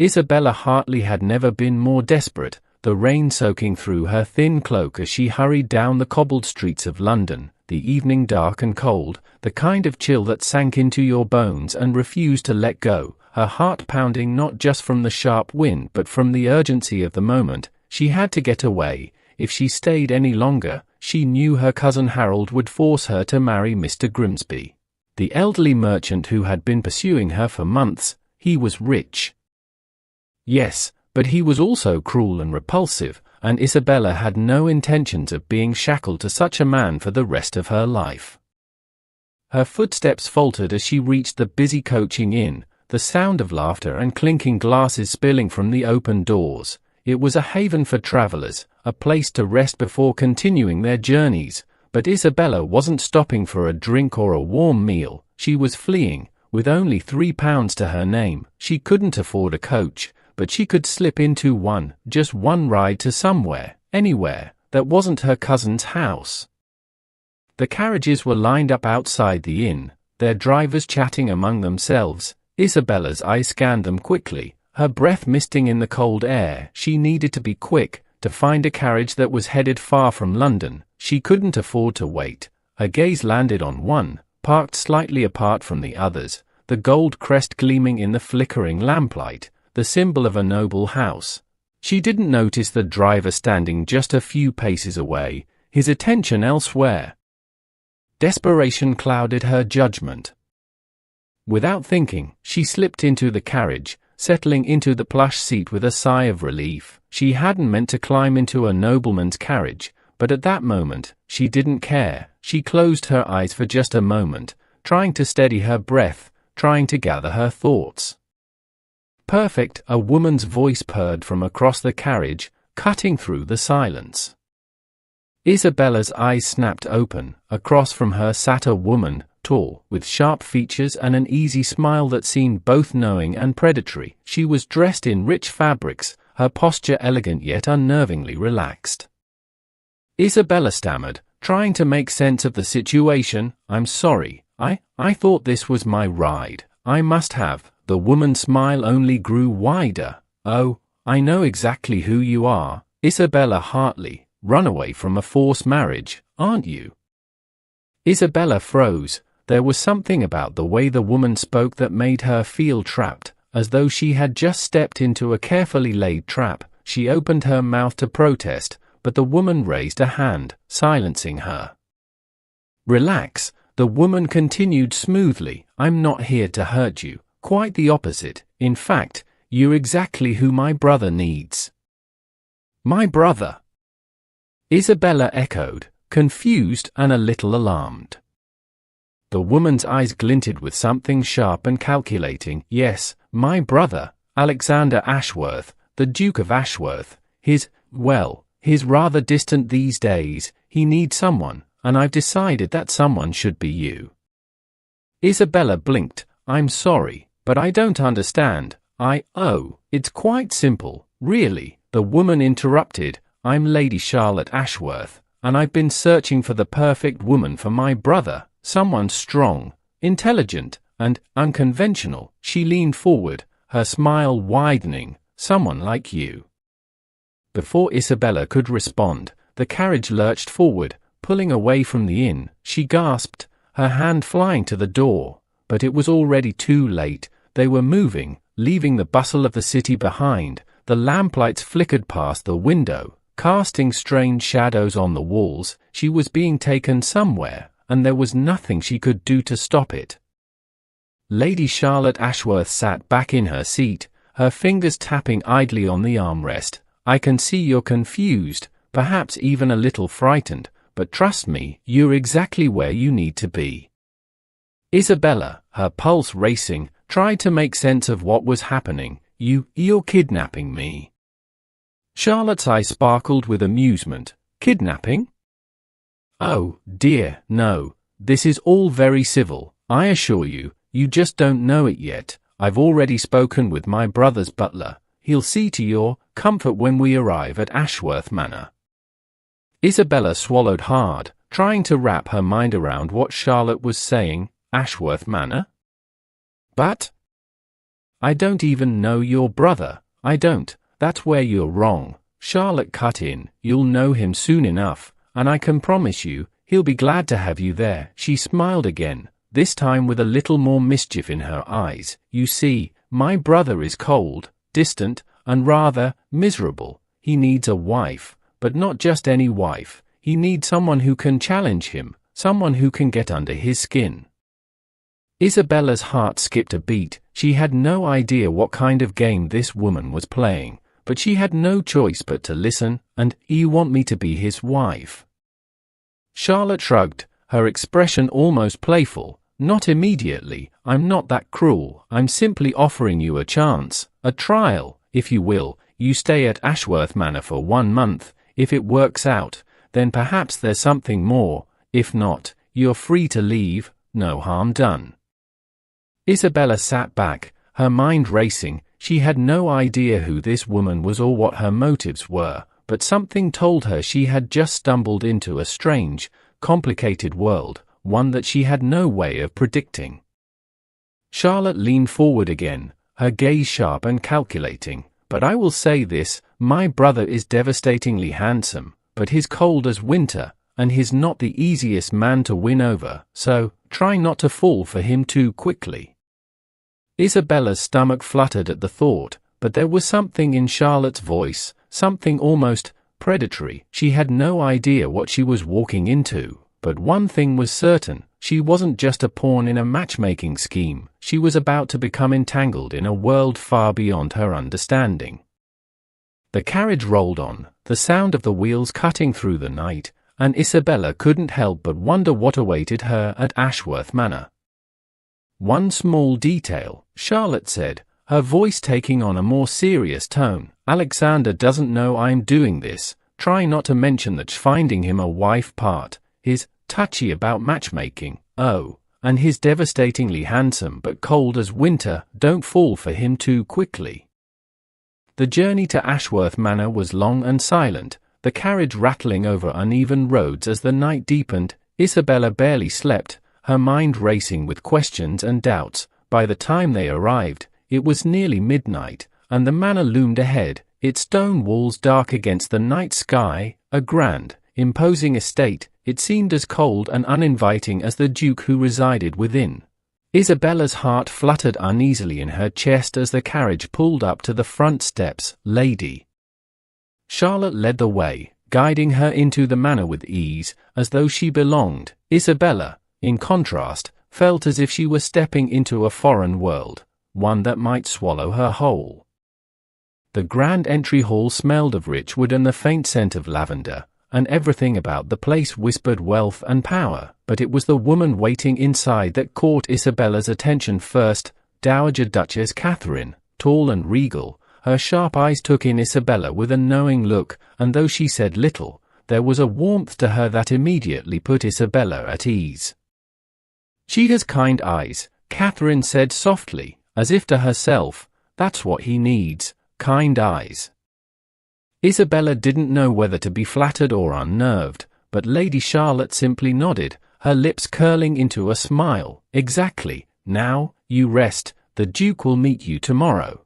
Isabella Hartley had never been more desperate, the rain soaking through her thin cloak as she hurried down the cobbled streets of London, the evening dark and cold, the kind of chill that sank into your bones and refused to let go, her heart pounding not just from the sharp wind but from the urgency of the moment. She had to get away. If she stayed any longer, she knew her cousin Harold would force her to marry Mr. Grimsby, the elderly merchant who had been pursuing her for months. He was rich. Yes, but he was also cruel and repulsive, and Isabella had no intentions of being shackled to such a man for the rest of her life. Her footsteps faltered as she reached the busy coaching inn, the sound of laughter and clinking glasses spilling from the open doors. It was a haven for travelers, a place to rest before continuing their journeys, but Isabella wasn't stopping for a drink or a warm meal. She was fleeing. With only £3 to her name, she couldn't afford a coach, but she could slip into one, just one ride to somewhere, anywhere, that wasn't her cousin's house. The carriages were lined up outside the inn, their drivers chatting among themselves. Isabella's eyes scanned them quickly, her breath misting in the cold air. She needed to be quick, to find a carriage that was headed far from London. She couldn't afford to wait. Her gaze landed on one, parked slightly apart from the others, the gold crest gleaming in the flickering lamplight, the symbol of a noble house. She didn't notice the driver standing just a few paces away, his attention elsewhere. Desperation clouded her judgment. Without thinking, she slipped into the carriage, settling into the plush seat with a sigh of relief. She hadn't meant to climb into a nobleman's carriage, but at that moment, she didn't care. She closed her eyes for just a moment, trying to steady her breath, trying to gather her thoughts. Perfect, a woman's voice purred from across the carriage, cutting through the silence. Isabella's eyes snapped open. Across from her sat a woman, tall, with sharp features and an easy smile that seemed both knowing and predatory. She was dressed in rich fabrics, her posture elegant yet unnervingly relaxed. Isabella stammered, trying to make sense of the situation. "I'm sorry, I thought this was my ride. I must have." The woman's smile only grew wider. "Oh, I know exactly who you are, Isabella Hartley, runaway from a forced marriage, aren't you?" Isabella froze. There was something about the way the woman spoke that made her feel trapped, as though she had just stepped into a carefully laid trap. She opened her mouth to protest, but the woman raised a hand, silencing her. "Relax," the woman continued smoothly. "I'm not here to hurt you. Quite the opposite. In fact, you're exactly who my brother needs." "My brother?" Isabella echoed, confused and a little alarmed. The woman's eyes glinted with something sharp and calculating. "Yes, my brother, Alexander Ashworth, the Duke of Ashworth. He's rather distant these days. He needs someone, and I've decided that someone should be you." Isabella blinked. "I'm sorry, but I don't understand. It's quite simple, really," the woman interrupted. "I'm Lady Charlotte Ashworth, and I've been searching for the perfect woman for my brother, someone strong, intelligent, and unconventional." She leaned forward, her smile widening. "Someone like you." Before Isabella could respond, the carriage lurched forward, pulling away from the inn. She gasped, her hand flying to the door, but it was already too late. They were moving, leaving the bustle of the city behind. The lamplights flickered past the window, casting strange shadows on the walls. She was being taken somewhere, and there was nothing she could do to stop it. Lady Charlotte Ashworth sat back in her seat, her fingers tapping idly on the armrest. "I can see you're confused, perhaps even a little frightened, but trust me, you're exactly where you need to be." Isabella, her pulse racing, tried to make sense of what was happening. You're kidnapping me." Charlotte's eyes sparkled with amusement. "Kidnapping? Oh, dear, no. This is all very civil, I assure you. You just don't know it yet. I've already spoken with my brother's butler. He'll see to your comfort when we arrive at Ashworth Manor." Isabella swallowed hard, trying to wrap her mind around what Charlotte was saying. Ashworth Manor? But I don't even know your brother. I don't. That's where you're wrong," Charlotte cut in. "You'll know him soon enough, and I can promise you, he'll be glad to have you there." She smiled again, this time with a little more mischief in her eyes. "You see, my brother is cold, distant, and rather miserable. He needs a wife, but not just any wife. He needs someone who can challenge him, someone who can get under his skin." Isabella's heart skipped a beat. She had no idea what kind of game this woman was playing, but she had no choice but to listen. "And you want me to be his wife?" Charlotte shrugged, her expression almost playful. "Not immediately. I'm not that cruel. I'm simply offering you a chance, a trial, if you will. You stay at Ashworth Manor for 1 month. If it works out, then perhaps there's something more. If not, you're free to leave. No harm done." Isabella sat back, her mind racing. She had no idea who this woman was or what her motives were, but something told her she had just stumbled into a strange, complicated world, one that she had no way of predicting. Charlotte leaned forward again, her gaze sharp and calculating. "But I will say this, my brother is devastatingly handsome, but he's cold as winter, and he's not the easiest man to win over, so try not to fall for him too quickly." Isabella's stomach fluttered at the thought, but there was something in Charlotte's voice, something almost predatory. She had no idea what she was walking into, but one thing was certain, she wasn't just a pawn in a matchmaking scheme. She was about to become entangled in a world far beyond her understanding. The carriage rolled on, the sound of the wheels cutting through the night, and Isabella couldn't help but wonder what awaited her at Ashworth Manor. "One small detail," Charlotte said, her voice taking on a more serious tone. "Alexander doesn't know I'm doing this. Try not to mention that finding him a wife part. He's touchy about matchmaking. Oh, and he's devastatingly handsome but cold as winter. Don't fall for him too quickly." The journey to Ashworth Manor was long and silent, the carriage rattling over uneven roads as the night deepened. Isabella barely slept, her mind racing with questions and doubts. By the time they arrived, it was nearly midnight, and the manor loomed ahead, its stone walls dark against the night sky, a grand, imposing estate. It seemed as cold and uninviting as the Duke who resided within. Isabella's heart fluttered uneasily in her chest as the carriage pulled up to the front steps. "Lady." Charlotte led the way, guiding her into the manor with ease, as though she belonged. Isabella, in contrast, felt as if she were stepping into a foreign world, one that might swallow her whole. The grand entry hall smelled of rich wood and the faint scent of lavender, and everything about the place whispered wealth and power, but it was the woman waiting inside that caught Isabella's attention first. Dowager Duchess Catherine, tall and regal, her sharp eyes took in Isabella with a knowing look, and though she said little, there was a warmth to her that immediately put Isabella at ease. "She has kind eyes," Catherine said softly, as if to herself. "That's what he needs, kind eyes." Isabella didn't know whether to be flattered or unnerved, but Lady Charlotte simply nodded, her lips curling into a smile. "Exactly. Now, you rest. The Duke will meet you tomorrow."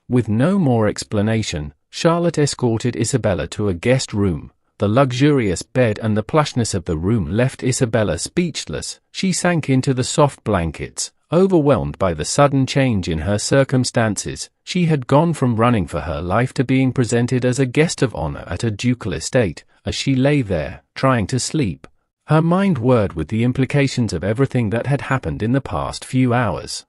With no more explanation, Charlotte escorted Isabella to a guest room. The luxurious bed and the plushness of the room left Isabella speechless. She sank into the soft blankets, overwhelmed by the sudden change in her circumstances. She had gone from running for her life to being presented as a guest of honor at a ducal estate. As she lay there, trying to sleep, her mind whirred with the implications of everything that had happened in the past few hours.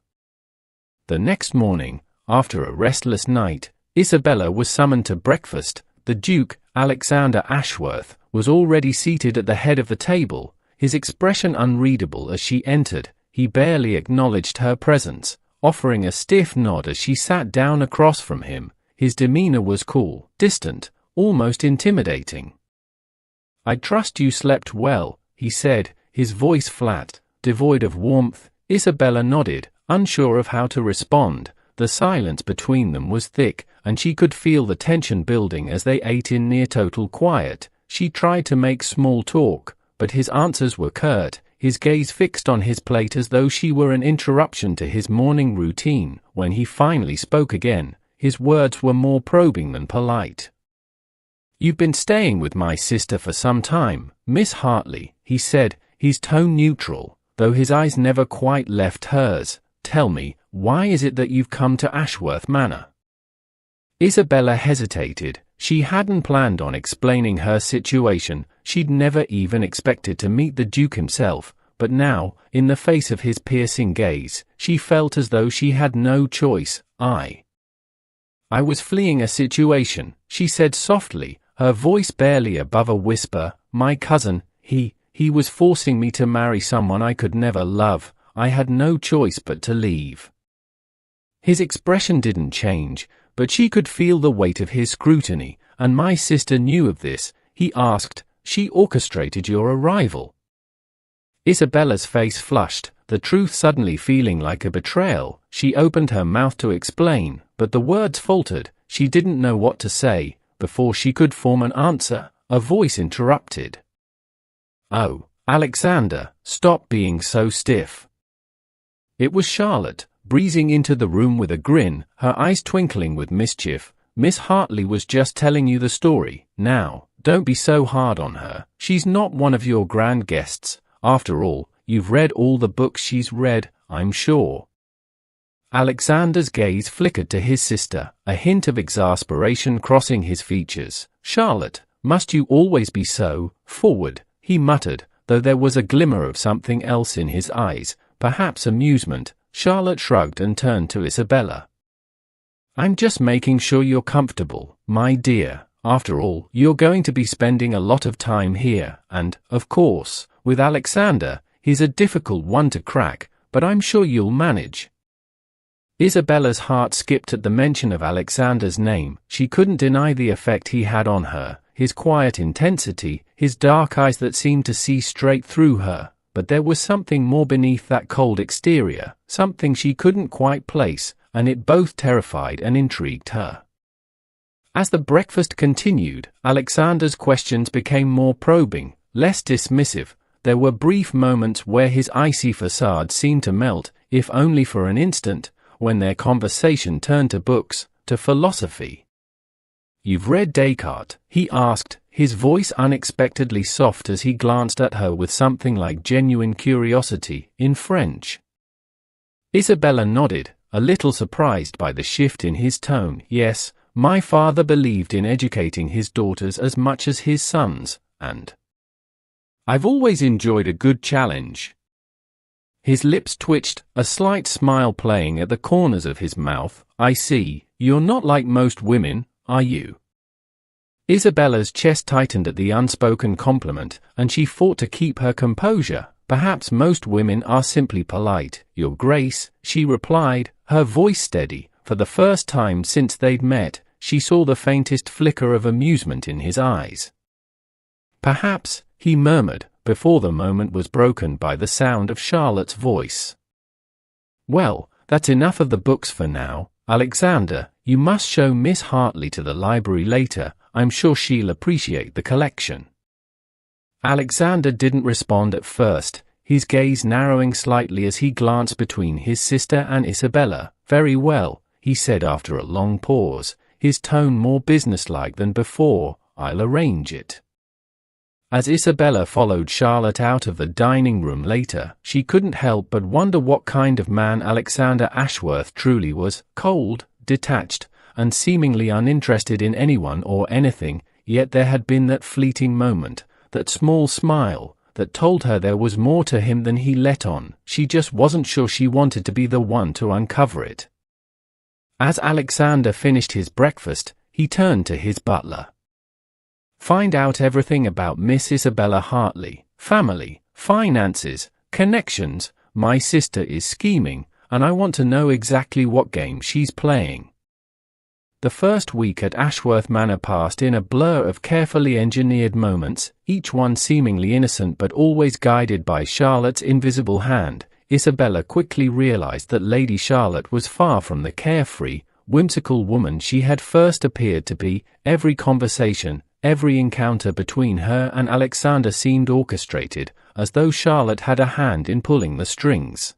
The next morning, after a restless night, Isabella was summoned to breakfast. The Duke, Alexander Ashworth, was already seated at the head of the table, his expression unreadable as she entered. He barely acknowledged her presence, offering a stiff nod as she sat down across from him. His demeanor was cool, distant, almost intimidating. "I trust you slept well," he said, his voice flat, devoid of warmth. Isabella nodded, unsure of how to respond. The silence between them was thick, and she could feel the tension building as they ate in near total quiet. She tried to make small talk, but his answers were curt, his gaze fixed on his plate as though she were an interruption to his morning routine. When he finally spoke again, his words were more probing than polite. "You've been staying with my sister for some time, Miss Hartley," he said, his tone neutral, though his eyes never quite left hers. "Tell me, why is it that you've come to Ashworth Manor?" Isabella hesitated. She hadn't planned on explaining her situation. She'd never even expected to meet the Duke himself, but now, in the face of his piercing gaze, she felt as though she had no choice. I was fleeing a situation," she said softly, her voice barely above a whisper. "My cousin, he was forcing me to marry someone I could never love. I had no choice but to leave." His expression didn't change, but she could feel the weight of his scrutiny. "And my sister knew of this?" he asked. "She orchestrated your arrival?" Isabella's face flushed, the truth suddenly feeling like a betrayal. She opened her mouth to explain, but the words faltered. She didn't know what to say. Before she could form an answer, a voice interrupted. "Oh, Alexander, stop being so stiff." It was Charlotte, breezing into the room with a grin, her eyes twinkling with mischief. "Miss Hartley was just telling you the story. Now, don't be so hard on her. She's not one of your grand guests. After all, you've read all the books she's read, I'm sure." Alexander's gaze flickered to his sister, a hint of exasperation crossing his features. "Charlotte, must you always be so forward?" he muttered, though there was a glimmer of something else in his eyes, perhaps amusement. Charlotte shrugged and turned to Isabella. "I'm just making sure you're comfortable, my dear. After all, you're going to be spending a lot of time here, and, of course, with Alexander, he's a difficult one to crack, but I'm sure you'll manage." Isabella's heart skipped at the mention of Alexander's name. She couldn't deny the effect he had on her, his quiet intensity, his dark eyes that seemed to see straight through her. But there was something more beneath that cold exterior, something she couldn't quite place, and it both terrified and intrigued her. As the breakfast continued, Alexander's questions became more probing, less dismissive. There were brief moments where his icy facade seemed to melt, if only for an instant, when their conversation turned to books, to philosophy. "You've read Descartes?" he asked, his voice unexpectedly soft as he glanced at her with something like genuine curiosity, in French. Isabella nodded, a little surprised by the shift in his tone. "Yes, my father believed in educating his daughters as much as his sons, and I've always enjoyed a good challenge." His lips twitched, a slight smile playing at the corners of his mouth. "I see, you're not like most women, are you?" Isabella's chest tightened at the unspoken compliment, and she fought to keep her composure. "Perhaps most women are simply polite, Your Grace," she replied, her voice steady. For the first time since they'd met, she saw the faintest flicker of amusement in his eyes. "Perhaps," he murmured, before the moment was broken by the sound of Charlotte's voice. "Well, that's enough of the books for now. Alexander, you must show Miss Hartley to the library later. I'm sure she'll appreciate the collection." Alexander didn't respond at first, his gaze narrowing slightly as he glanced between his sister and Isabella. "Very well," he said after a long pause, his tone more businesslike than before. "I'll arrange it." As Isabella followed Charlotte out of the dining room later, she couldn't help but wonder what kind of man Alexander Ashworth truly was: cold, detached, and seemingly uninterested in anyone or anything. Yet there had been that fleeting moment, that small smile, that told her there was more to him than he let on. She just wasn't sure she wanted to be the one to uncover it. As Alexander finished his breakfast, he turned to his butler. "Find out everything about Miss Isabella Hartley, family, finances, connections. My sister is scheming, and I want to know exactly what game she's playing." The first week at Ashworth Manor passed in a blur of carefully engineered moments, each one seemingly innocent but always guided by Charlotte's invisible hand. Isabella quickly realized that Lady Charlotte was far from the carefree, whimsical woman she had first appeared to be. Every conversation, Every encounter between her and Alexander seemed orchestrated, as though Charlotte had a hand in pulling the strings.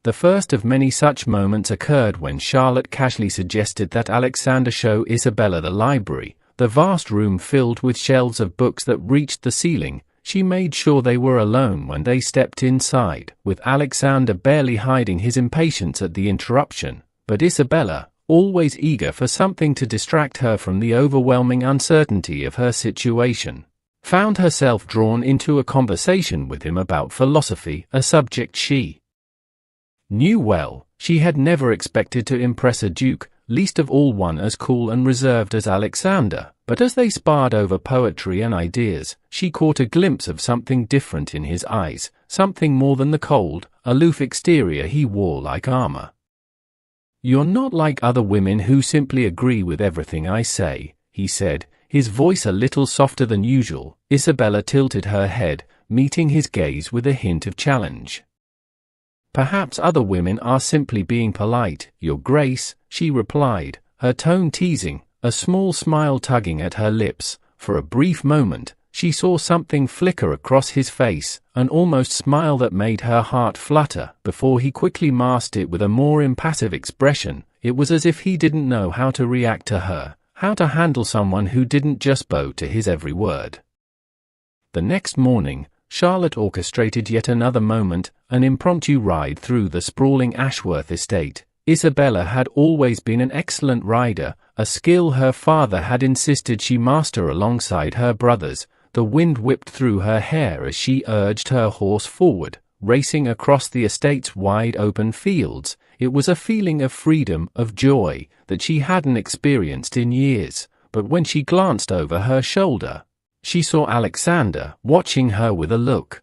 The first of many such moments occurred when Charlotte casually suggested that Alexander show Isabella the library, the vast room filled with shelves of books that reached the ceiling. She made sure they were alone when they stepped inside, with Alexander barely hiding his impatience at the interruption, but Isabella, always eager for something to distract her from the overwhelming uncertainty of her situation, found herself drawn into a conversation with him about philosophy, a subject she knew well. She had never expected to impress a duke, least of all one as cool and reserved as Alexander, but as they sparred over poetry and ideas, she caught a glimpse of something different in his eyes, something more than the cold, aloof exterior he wore like armor. "You're not like other women who simply agree with everything I say," he said, his voice a little softer than usual. Isabella tilted her head, meeting his gaze with a hint of challenge. "Perhaps other women are simply being polite, Your Grace," she replied, her tone teasing, a small smile tugging at her lips. For a brief moment, she saw something flicker across his face, an almost smile that made her heart flutter, before he quickly masked it with a more impassive expression. It was as if he didn't know how to react to her, how to handle someone who didn't just bow to his every word. The next morning, Charlotte orchestrated yet another moment, an impromptu ride through the sprawling Ashworth estate. Isabella had always been an excellent rider, a skill her father had insisted she master alongside her brothers. The wind whipped through her hair as she urged her horse forward, racing across the estate's wide open fields. It was a feeling of freedom, of joy, that she hadn't experienced in years, but when she glanced over her shoulder, she saw Alexander watching her with a look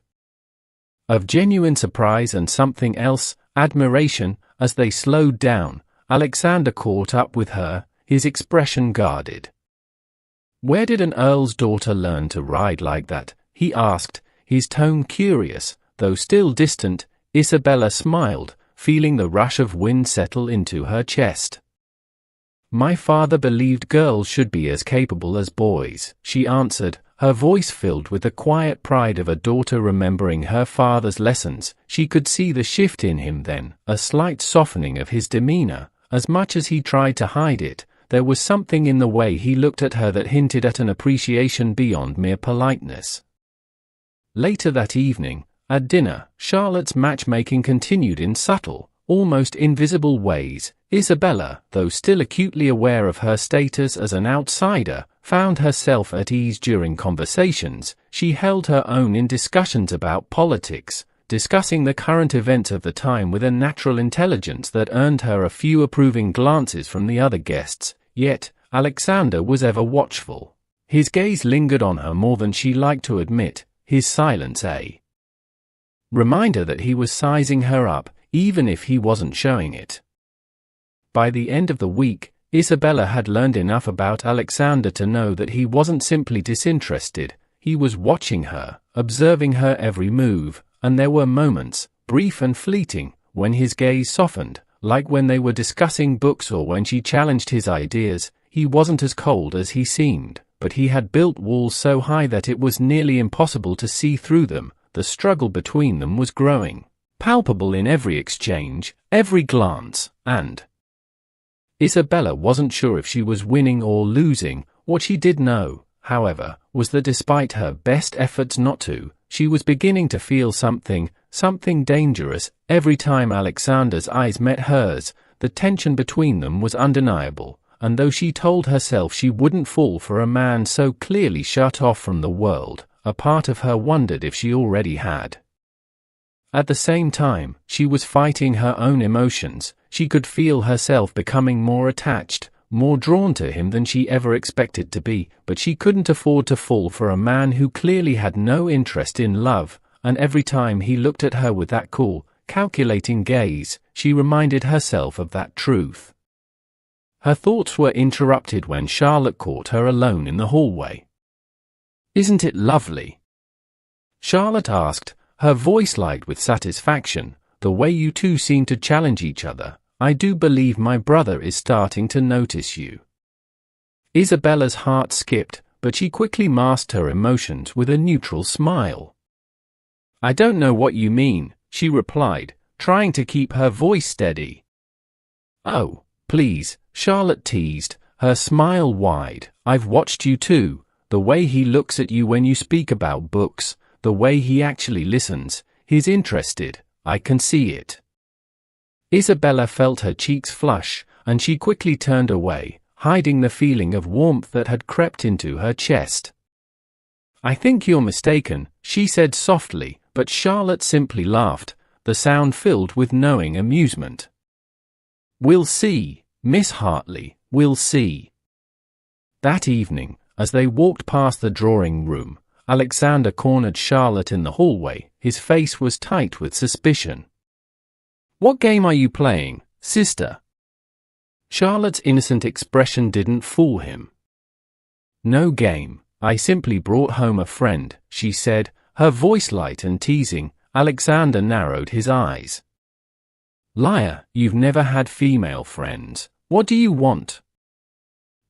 of genuine surprise and something else, admiration. As they slowed down, Alexander caught up with her, his expression guarded. "Where did an earl's daughter learn to ride like that?" he asked, his tone curious, though still distant. Isabella smiled, feeling the rush of wind settle into her chest. "My father believed girls should be as capable as boys," she answered, her voice filled with the quiet pride of a daughter remembering her father's lessons. She could see the shift in him then, a slight softening of his demeanor. As much as he tried to hide it, there was something in the way he looked at her that hinted at an appreciation beyond mere politeness. Later that evening, at dinner, Charlotte's matchmaking continued in subtle, almost invisible ways. Isabella, though still acutely aware of her status as an outsider, found herself at ease during conversations. She held her own in discussions about politics, discussing the current events of the time with a natural intelligence that earned her a few approving glances from the other guests. Yet, Alexander was ever watchful. His gaze lingered on her more than she liked to admit, his silence a reminder that he was sizing her up, even if he wasn't showing it. By the end of the week, Isabella had learned enough about Alexander to know that he wasn't simply disinterested. He was watching her, observing her every move, and there were moments, brief and fleeting, when his gaze softened, like when they were discussing books or when she challenged his ideas. He wasn't as cold as he seemed, but he had built walls so high that it was nearly impossible to see through them. The struggle between them was growing, palpable in every exchange, every glance, and Isabella wasn't sure if she was winning or losing. What she did know, however, was that despite her best efforts not to, she was beginning to feel something dangerous. Every time Alexander's eyes met hers, the tension between them was undeniable, and though she told herself she wouldn't fall for a man so clearly shut off from the world, a part of her wondered if she already had. At the same time, she was fighting her own emotions. She could feel herself becoming more attached, more drawn to him than she ever expected to be, but she couldn't afford to fall for a man who clearly had no interest in love, and every time he looked at her with that cool, calculating gaze, she reminded herself of that truth. Her thoughts were interrupted when Charlotte caught her alone in the hallway. "Isn't it lovely?" Charlotte asked, her voice light with satisfaction. "The way you two seem to challenge each other. I do believe my brother is starting to notice you." Isabella's heart skipped, but she quickly masked her emotions with a neutral smile. "I don't know what you mean," she replied, trying to keep her voice steady. "Oh, please," Charlotte teased, her smile wide. "I've watched you too, the way he looks at you when you speak about books, the way he actually listens, he's interested, I can see it." Isabella felt her cheeks flush, and she quickly turned away, hiding the feeling of warmth that had crept into her chest. "I think you're mistaken," she said softly, but Charlotte simply laughed, the sound filled with knowing amusement. "We'll see, Miss Hartley, we'll see." That evening, as they walked past the drawing room, Alexander cornered Charlotte in the hallway. His face was tight with suspicion. "What game are you playing, sister?" Charlotte's innocent expression didn't fool him. "No game, I simply brought home a friend," she said, her voice light and teasing. Alexander narrowed his eyes. "Liar, you've never had female friends. What do you want?"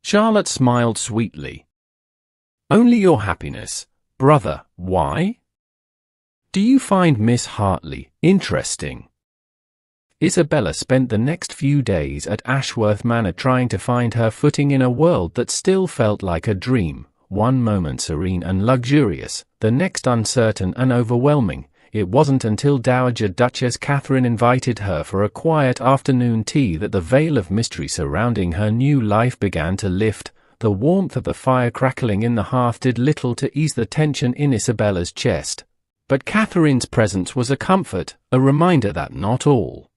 Charlotte smiled sweetly. "Only your happiness, brother. Why? Do you find Miss Hartley interesting?" Isabella spent the next few days at Ashworth Manor trying to find her footing in a world that still felt like a dream, one moment serene and luxurious, the next uncertain and overwhelming. It wasn't until Dowager Duchess Catherine invited her for a quiet afternoon tea that the veil of mystery surrounding her new life began to lift. The warmth of the fire crackling in the hearth did little to ease the tension in Isabella's chest. But Catherine's presence was a comfort, a reminder that not all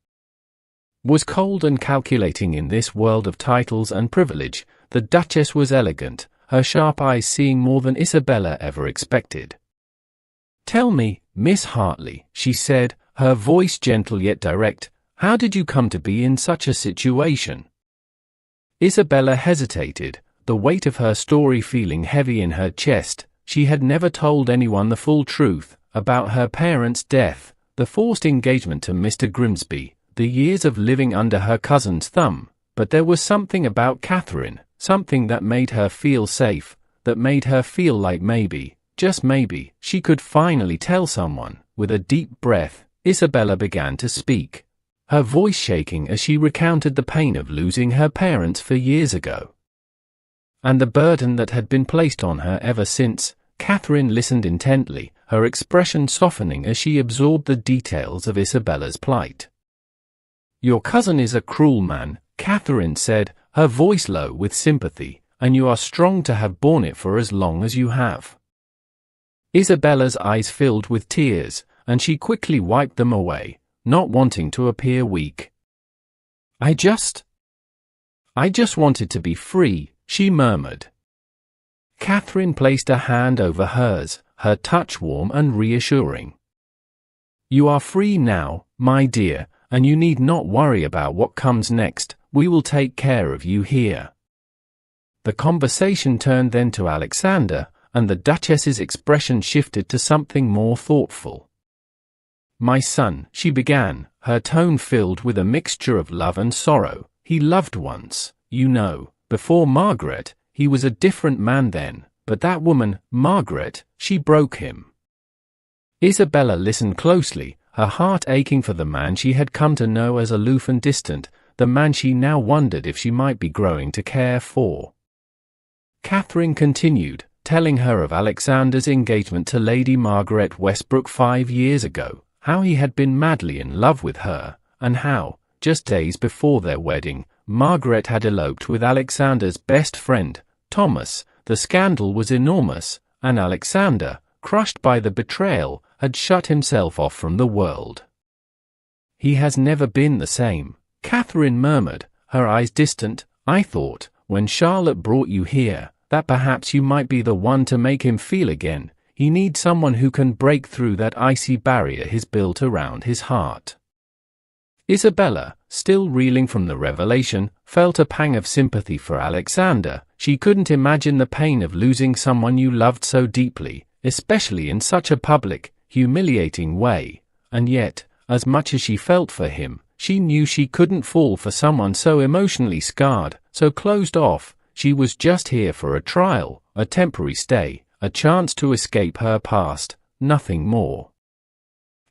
was cold and calculating in this world of titles and privilege. The Duchess was elegant, her sharp eyes seeing more than Isabella ever expected. "Tell me, Miss Hartley," she said, her voice gentle yet direct, "how did you come to be in such a situation?" Isabella hesitated, the weight of her story feeling heavy in her chest. She had never told anyone the full truth about her parents' death, the forced engagement to Mr. Grimsby, the years of living under her cousin's thumb, but there was something about Catherine, something that made her feel safe, that made her feel like maybe, just maybe, she could finally tell someone. With a deep breath, Isabella began to speak, her voice shaking as she recounted the pain of losing her parents 4 years ago, and the burden that had been placed on her ever since. Catherine listened intently, her expression softening as she absorbed the details of Isabella's plight. "Your cousin is a cruel man," Catherine said, her voice low with sympathy, "and you are strong to have borne it for as long as you have." Isabella's eyes filled with tears, and she quickly wiped them away, not wanting to appear weak. I just wanted to be free," she murmured. Catherine placed a hand over hers, her touch warm and reassuring. "You are free now, my dear, and you need not worry about what comes next. We will take care of you here." The conversation turned then to Alexander, and the Duchess's expression shifted to something more thoughtful. "My son," she began, her tone filled with a mixture of love and sorrow, "he loved once, you know, before Margaret. He was a different man then, but that woman, Margaret, she broke him." Isabella listened closely, her heart aching for the man she had come to know as aloof and distant, the man she now wondered if she might be growing to care for. Catherine continued, telling her of Alexander's engagement to Lady Margaret Westbrook 5 years ago, how he had been madly in love with her, and how, just days before their wedding, Margaret had eloped with Alexander's best friend, Thomas. The scandal was enormous, and Alexander, crushed by the betrayal, had shut himself off from the world. "He has never been the same," Catherine murmured, her eyes distant. "I thought, when Charlotte brought you here, that perhaps you might be the one to make him feel again. He needs someone who can break through that icy barrier he's built around his heart." Isabella, still reeling from the revelation, felt a pang of sympathy for Alexander. She couldn't imagine the pain of losing someone you loved so deeply, especially in such a public, humiliating way, and yet, as much as she felt for him, she knew she couldn't fall for someone so emotionally scarred, so closed off. She was just here for a trial, a temporary stay, a chance to escape her past, nothing more.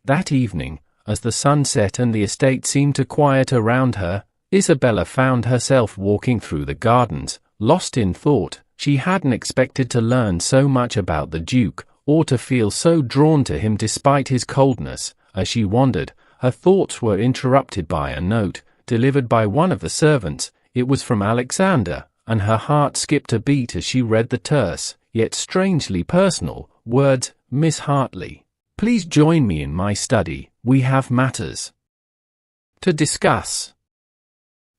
That evening, as the sun set and the estate seemed to quiet around her, Isabella found herself walking through the gardens, lost in thought. She hadn't expected to learn so much about the Duke, or to feel so drawn to him despite his coldness. As she wandered, her thoughts were interrupted by a note, delivered by one of the servants. It was from Alexander, and her heart skipped a beat as she read the terse, yet strangely personal, words, "Miss Hartley, please join me in my study, we have matters to discuss."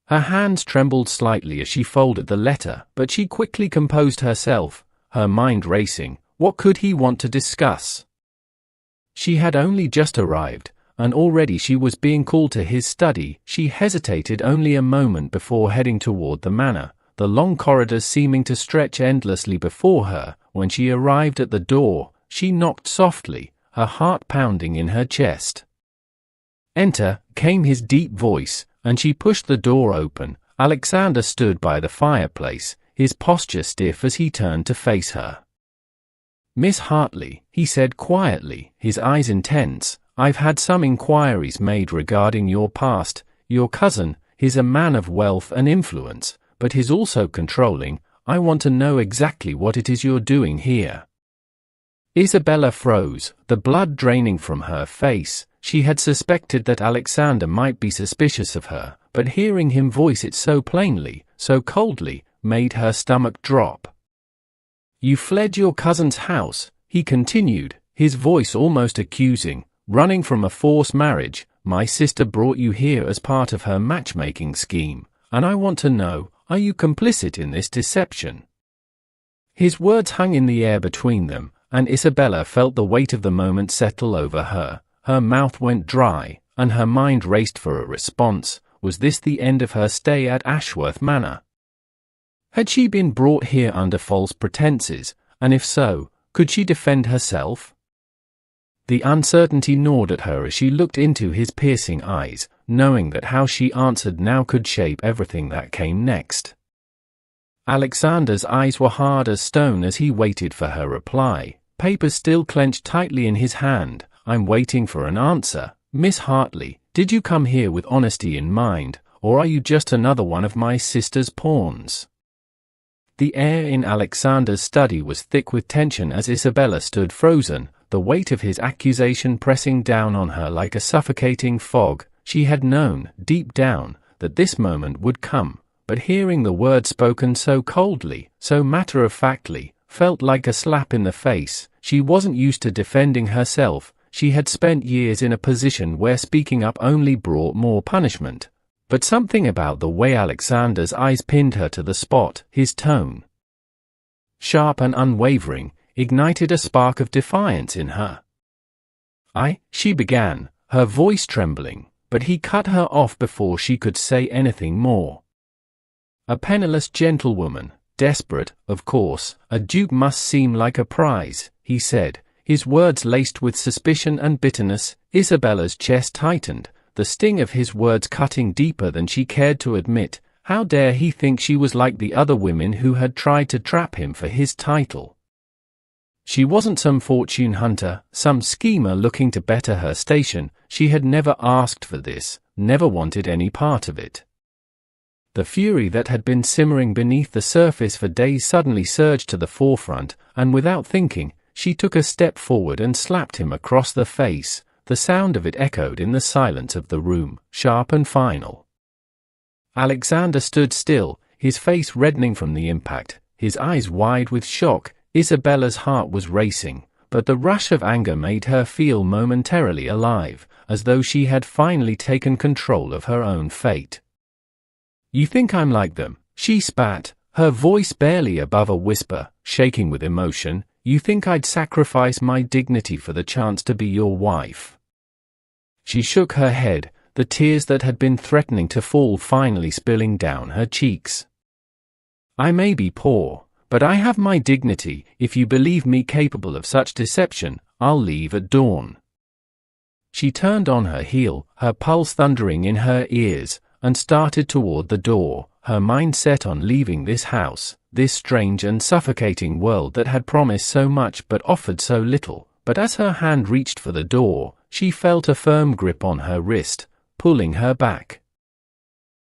Her hands trembled slightly as she folded the letter, but she quickly composed herself, her mind racing. What could he want to discuss? She had only just arrived, and already she was being called to his study. She hesitated only a moment before heading toward the manor, the long corridors seeming to stretch endlessly before her. When she arrived at the door, she knocked softly, her heart pounding in her chest. "Enter," came his deep voice, and she pushed the door open. Alexander stood by the fireplace, his posture stiff as he turned to face her. "Miss Hartley," he said quietly, his eyes intense, "I've had some inquiries made regarding your past. Your cousin, he's a man of wealth and influence, but he's also controlling. I want to know exactly what it is you're doing here." Isabella froze, the blood draining from her face. She had suspected that Alexander might be suspicious of her, but hearing him voice it so plainly, so coldly, made her stomach drop. "You fled your cousin's house," he continued, his voice almost accusing, "running from a forced marriage. My sister brought you here as part of her matchmaking scheme, and I want to know, are you complicit in this deception?" His words hung in the air between them, and Isabella felt the weight of the moment settle over her. Her mouth went dry, and her mind raced for a response. Was this the end of her stay at Ashworth Manor? Had she been brought here under false pretenses, and if so, could she defend herself? The uncertainty gnawed at her as she looked into his piercing eyes, knowing that how she answered now could shape everything that came next. Alexander's eyes were hard as stone as he waited for her reply, papers still clenched tightly in his hand. "I'm waiting for an answer. Miss Hartley, did you come here with honesty in mind, or are you just another one of my sister's pawns?" The air in Alexander's study was thick with tension as Isabella stood frozen, the weight of his accusation pressing down on her like a suffocating fog. She had known, deep down, that this moment would come, but hearing the words spoken so coldly, so matter-of-factly, felt like a slap in the face. She wasn't used to defending herself. She had spent years in a position where speaking up only brought more punishment. But something about the way Alexander's eyes pinned her to the spot, his tone, sharp and unwavering, ignited a spark of defiance in her. She began, her voice trembling, but he cut her off before she could say anything more. "A penniless gentlewoman, desperate, of course, a duke must seem like a prize," he said, his words laced with suspicion and bitterness. Isabella's chest tightened, the sting of his words cutting deeper than she cared to admit. How dare he think she was like the other women who had tried to trap him for his title? She wasn't some fortune hunter, some schemer looking to better her station. She had never asked for this, never wanted any part of it. The fury that had been simmering beneath the surface for days suddenly surged to the forefront, and without thinking, she took a step forward and slapped him across the face. The sound of it echoed in the silence of the room, sharp and final. Alexander stood still, his face reddening from the impact, his eyes wide with shock. Isabella's heart was racing, but the rush of anger made her feel momentarily alive, as though she had finally taken control of her own fate. "You think I'm like them?" she spat, her voice barely above a whisper, shaking with emotion. "You think I'd sacrifice my dignity for the chance to be your wife?" She shook her head, the tears that had been threatening to fall finally spilling down her cheeks. "I may be poor, but I have my dignity. If you believe me capable of such deception, I'll leave at dawn." She turned on her heel, her pulse thundering in her ears, and started toward the door. her mind set on leaving this house, this strange and suffocating world that had promised so much but offered so little. But as her hand reached for the door, she felt a firm grip on her wrist, pulling her back.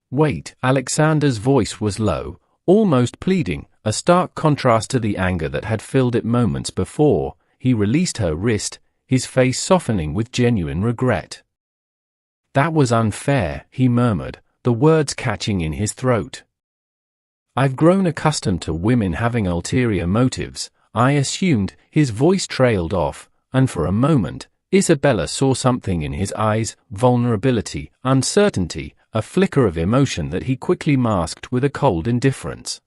"Wait," Alexander's voice was low, almost pleading, a stark contrast to the anger that had filled it moments before. He released her wrist, his face softening with genuine regret. "That was unfair," he murmured, the words catching in his throat. "I've grown accustomed to women having ulterior motives. I assumed." His voice trailed off, and for a moment, Isabella saw something in his eyes, vulnerability, uncertainty, a flicker of emotion that he quickly masked with a cold indifference.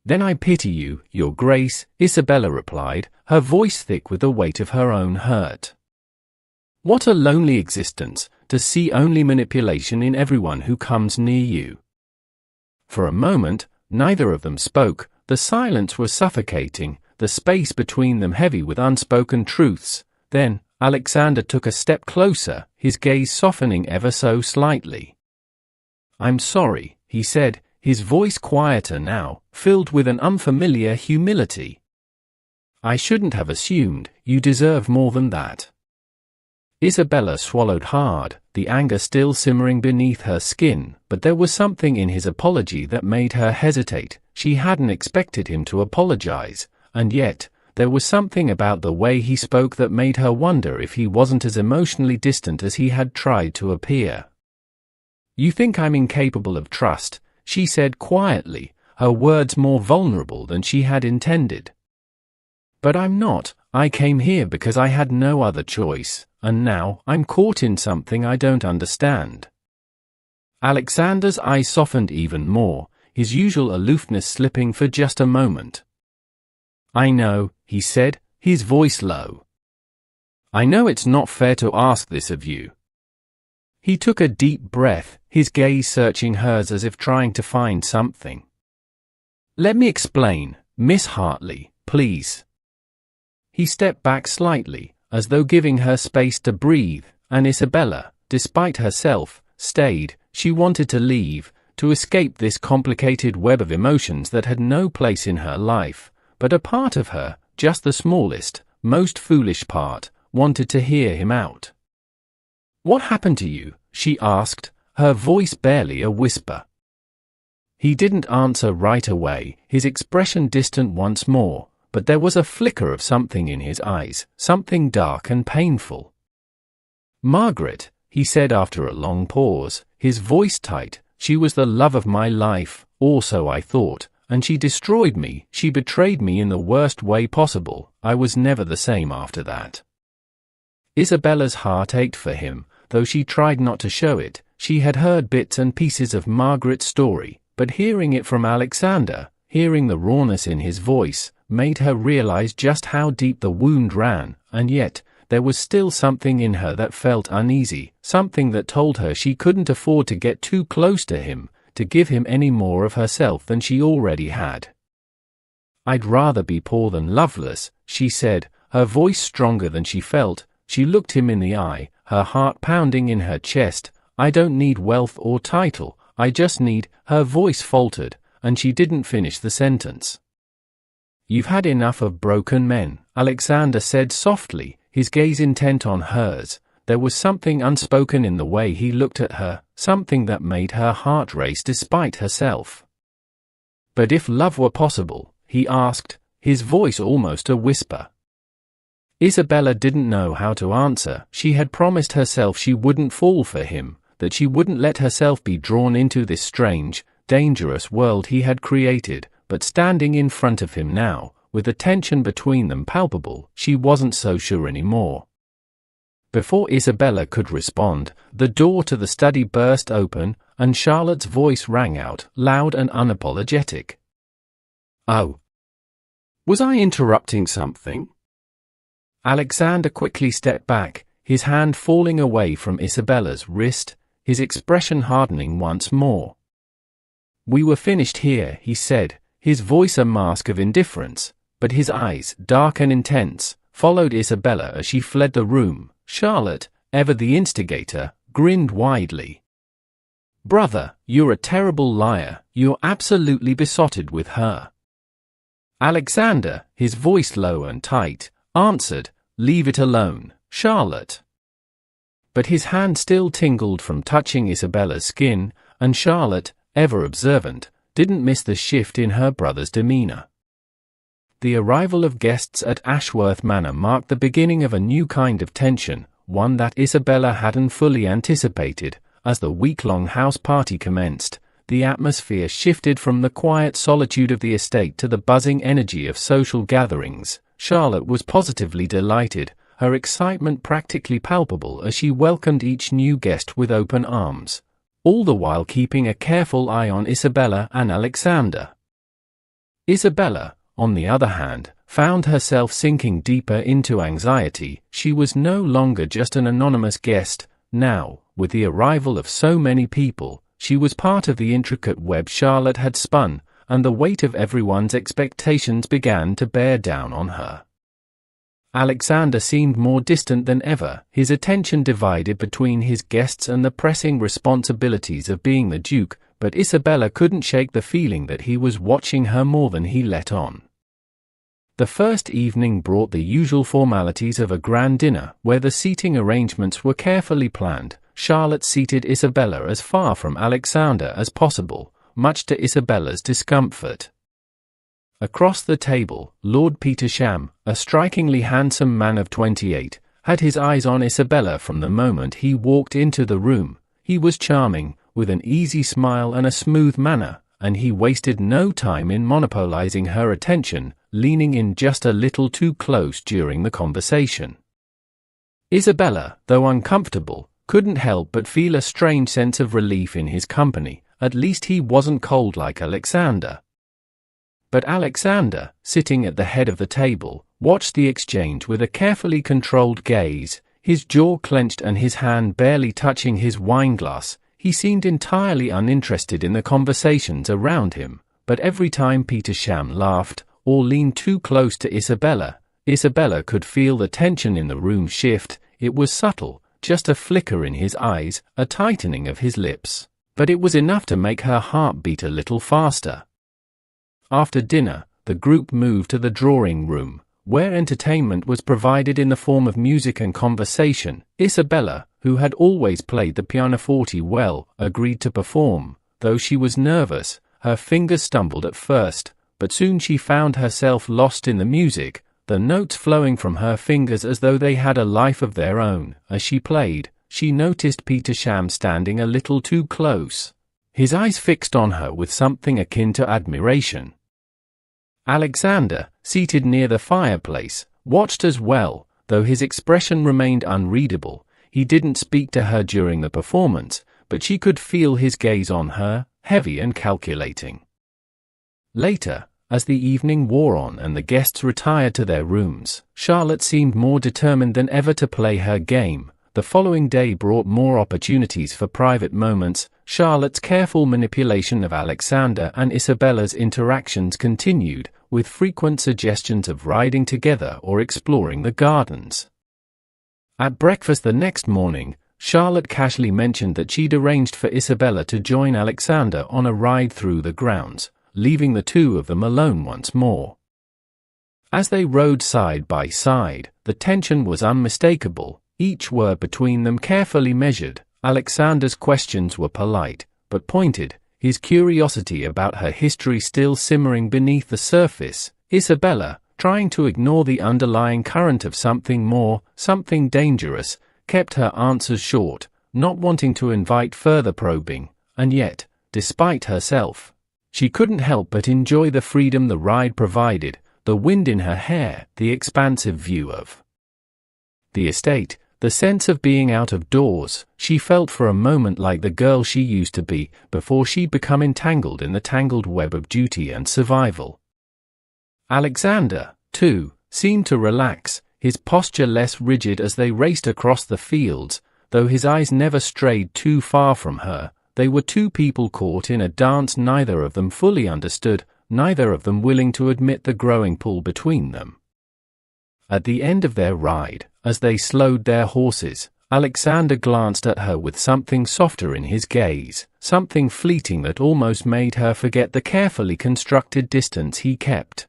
"Then I pity you, Your Grace," Isabella replied, her voice thick with the weight of her own hurt. "What a lonely existence, to see only manipulation in everyone who comes near you." For a moment, neither of them spoke. The silence was suffocating, the space between them heavy with unspoken truths. Then, Alexander took a step closer, his gaze softening ever so slightly. "I'm sorry," he said, his voice quieter now, filled with an unfamiliar humility. "I shouldn't have assumed. You deserve more than that." Isabella swallowed hard, the anger still simmering beneath her skin, but there was something in his apology that made her hesitate. She hadn't expected him to apologize, and yet, there was something about the way he spoke that made her wonder if he wasn't as emotionally distant as he had tried to appear. "You think I'm incapable of trust," she said quietly, her words more vulnerable than she had intended. "But I'm not. I came here because I had no other choice, and now I'm caught in something I don't understand." Alexander's eyes softened even more, his usual aloofness slipping for just a moment. "I know," he said, his voice low. "I know it's not fair to ask this of you." He took a deep breath, his gaze searching hers as if trying to find something. "Let me explain, Miss Hartley, please." He stepped back slightly, as though giving her space to breathe, and Isabella, despite herself, stayed. She wanted to leave, to escape this complicated web of emotions that had no place in her life, but a part of her, just the smallest, most foolish part, wanted to hear him out. "What happened to you?" she asked, her voice barely a whisper. He didn't answer right away, his expression distant once more, but there was a flicker of something in his eyes, something dark and painful. "Margaret," he said after a long pause, his voice tight, "she was the love of my life, or so I thought, and she destroyed me. She betrayed me in the worst way possible. I was never the same after that." Isabella's heart ached for him, though she tried not to show it. She had heard bits and pieces of Margaret's story, but hearing it from Alexander, hearing the rawness in his voice, made her realize just how deep the wound ran, and yet, there was still something in her that felt uneasy, something that told her she couldn't afford to get too close to him, to give him any more of herself than she already had. "I'd rather be poor than loveless," she said, her voice stronger than she felt. She looked him in the eye, her heart pounding in her chest. "I don't need wealth or title, I just need—" Her voice faltered, and she didn't finish the sentence. "You've had enough of broken men," Alexander said softly, his gaze intent on hers. There was something unspoken in the way he looked at her, something that made her heart race despite herself. "But if love were possible," he asked, his voice almost a whisper. Isabella didn't know how to answer. She had promised herself she wouldn't fall for him, that she wouldn't let herself be drawn into this strange, dangerous world he had created, but standing in front of him now, with the tension between them palpable, she wasn't so sure anymore. Before Isabella could respond, the door to the study burst open, and Charlotte's voice rang out, loud and unapologetic. "Oh. Was I interrupting something?" Alexander quickly stepped back, his hand falling away from Isabella's wrist, his expression hardening once more. "We were finished here," he said, his voice a mask of indifference, but his eyes, dark and intense, followed Isabella as she fled the room. Charlotte, ever the instigator, grinned widely. "Brother, you're a terrible liar, you're absolutely besotted with her." Alexander, his voice low and tight, answered, "Leave it alone, Charlotte." But his hand still tingled from touching Isabella's skin, and Charlotte, ever observant, didn't miss the shift in her brother's demeanor. The arrival of guests at Ashworth Manor marked the beginning of a new kind of tension, one that Isabella hadn't fully anticipated. As the week-long house party commenced, the atmosphere shifted from the quiet solitude of the estate to the buzzing energy of social gatherings. Charlotte was positively delighted, her excitement practically palpable as she welcomed each new guest with open arms, all the while keeping a careful eye on Isabella and Alexander. Isabella, on the other hand, found herself sinking deeper into anxiety. She was no longer just an anonymous guest. Now, with the arrival of so many people, she was part of the intricate web Charlotte had spun, and the weight of everyone's expectations began to bear down on her. Alexander seemed more distant than ever, his attention divided between his guests and the pressing responsibilities of being the Duke, but Isabella couldn't shake the feeling that he was watching her more than he let on. The first evening brought the usual formalities of a grand dinner, where the seating arrangements were carefully planned. Charlotte seated Isabella as far from Alexander as possible, much to Isabella's discomfort. Across the table, Lord Petersham, a strikingly handsome man of 28, had his eyes on Isabella from the moment he walked into the room. He was charming, with an easy smile and a smooth manner, and he wasted no time in monopolizing her attention, leaning in just a little too close during the conversation. Isabella, though uncomfortable, couldn't help but feel a strange sense of relief in his company. At least he wasn't cold like Alexander. But Alexander, sitting at the head of the table, watched the exchange with a carefully controlled gaze, his jaw clenched and his hand barely touching his wineglass. He seemed entirely uninterested in the conversations around him, but every time Petersham laughed, or leaned too close to Isabella, Isabella could feel the tension in the room shift. It was subtle, just a flicker in his eyes, a tightening of his lips, but it was enough to make her heart beat a little faster. After dinner, the group moved to the drawing room, where entertainment was provided in the form of music and conversation. Isabella, who had always played the pianoforte well, agreed to perform. Though she was nervous, her fingers stumbled at first, but soon she found herself lost in the music, the notes flowing from her fingers as though they had a life of their own. As she played, she noticed Petersham standing a little too close, his eyes fixed on her with something akin to admiration. Alexander, seated near the fireplace, watched as well, though his expression remained unreadable. He didn't speak to her during the performance, but she could feel his gaze on her, heavy and calculating. Later, as the evening wore on and the guests retired to their rooms, Charlotte seemed more determined than ever to play her game. The following day brought more opportunities for private moments. Charlotte's careful manipulation of Alexander and Isabella's interactions continued, with frequent suggestions of riding together or exploring the gardens. At breakfast the next morning, Charlotte casually mentioned that she'd arranged for Isabella to join Alexander on a ride through the grounds, leaving the two of them alone once more. As they rode side by side, the tension was unmistakable, each word between them carefully measured. Alexander's questions were polite, but pointed, his curiosity about her history still simmering beneath the surface. Isabella, trying to ignore the underlying current of something more, something dangerous, kept her answers short, not wanting to invite further probing, and yet, despite herself, she couldn't help but enjoy the freedom the ride provided, the wind in her hair, the expansive view of the estate, the sense of being out of doors. She felt for a moment like the girl she used to be, before she'd become entangled in the tangled web of duty and survival. Alexander, too, seemed to relax, his posture less rigid as they raced across the fields, though his eyes never strayed too far from her. They were two people caught in a dance neither of them fully understood, neither of them willing to admit the growing pull between them. At the end of their ride, as they slowed their horses, Alexander glanced at her with something softer in his gaze, something fleeting that almost made her forget the carefully constructed distance he kept.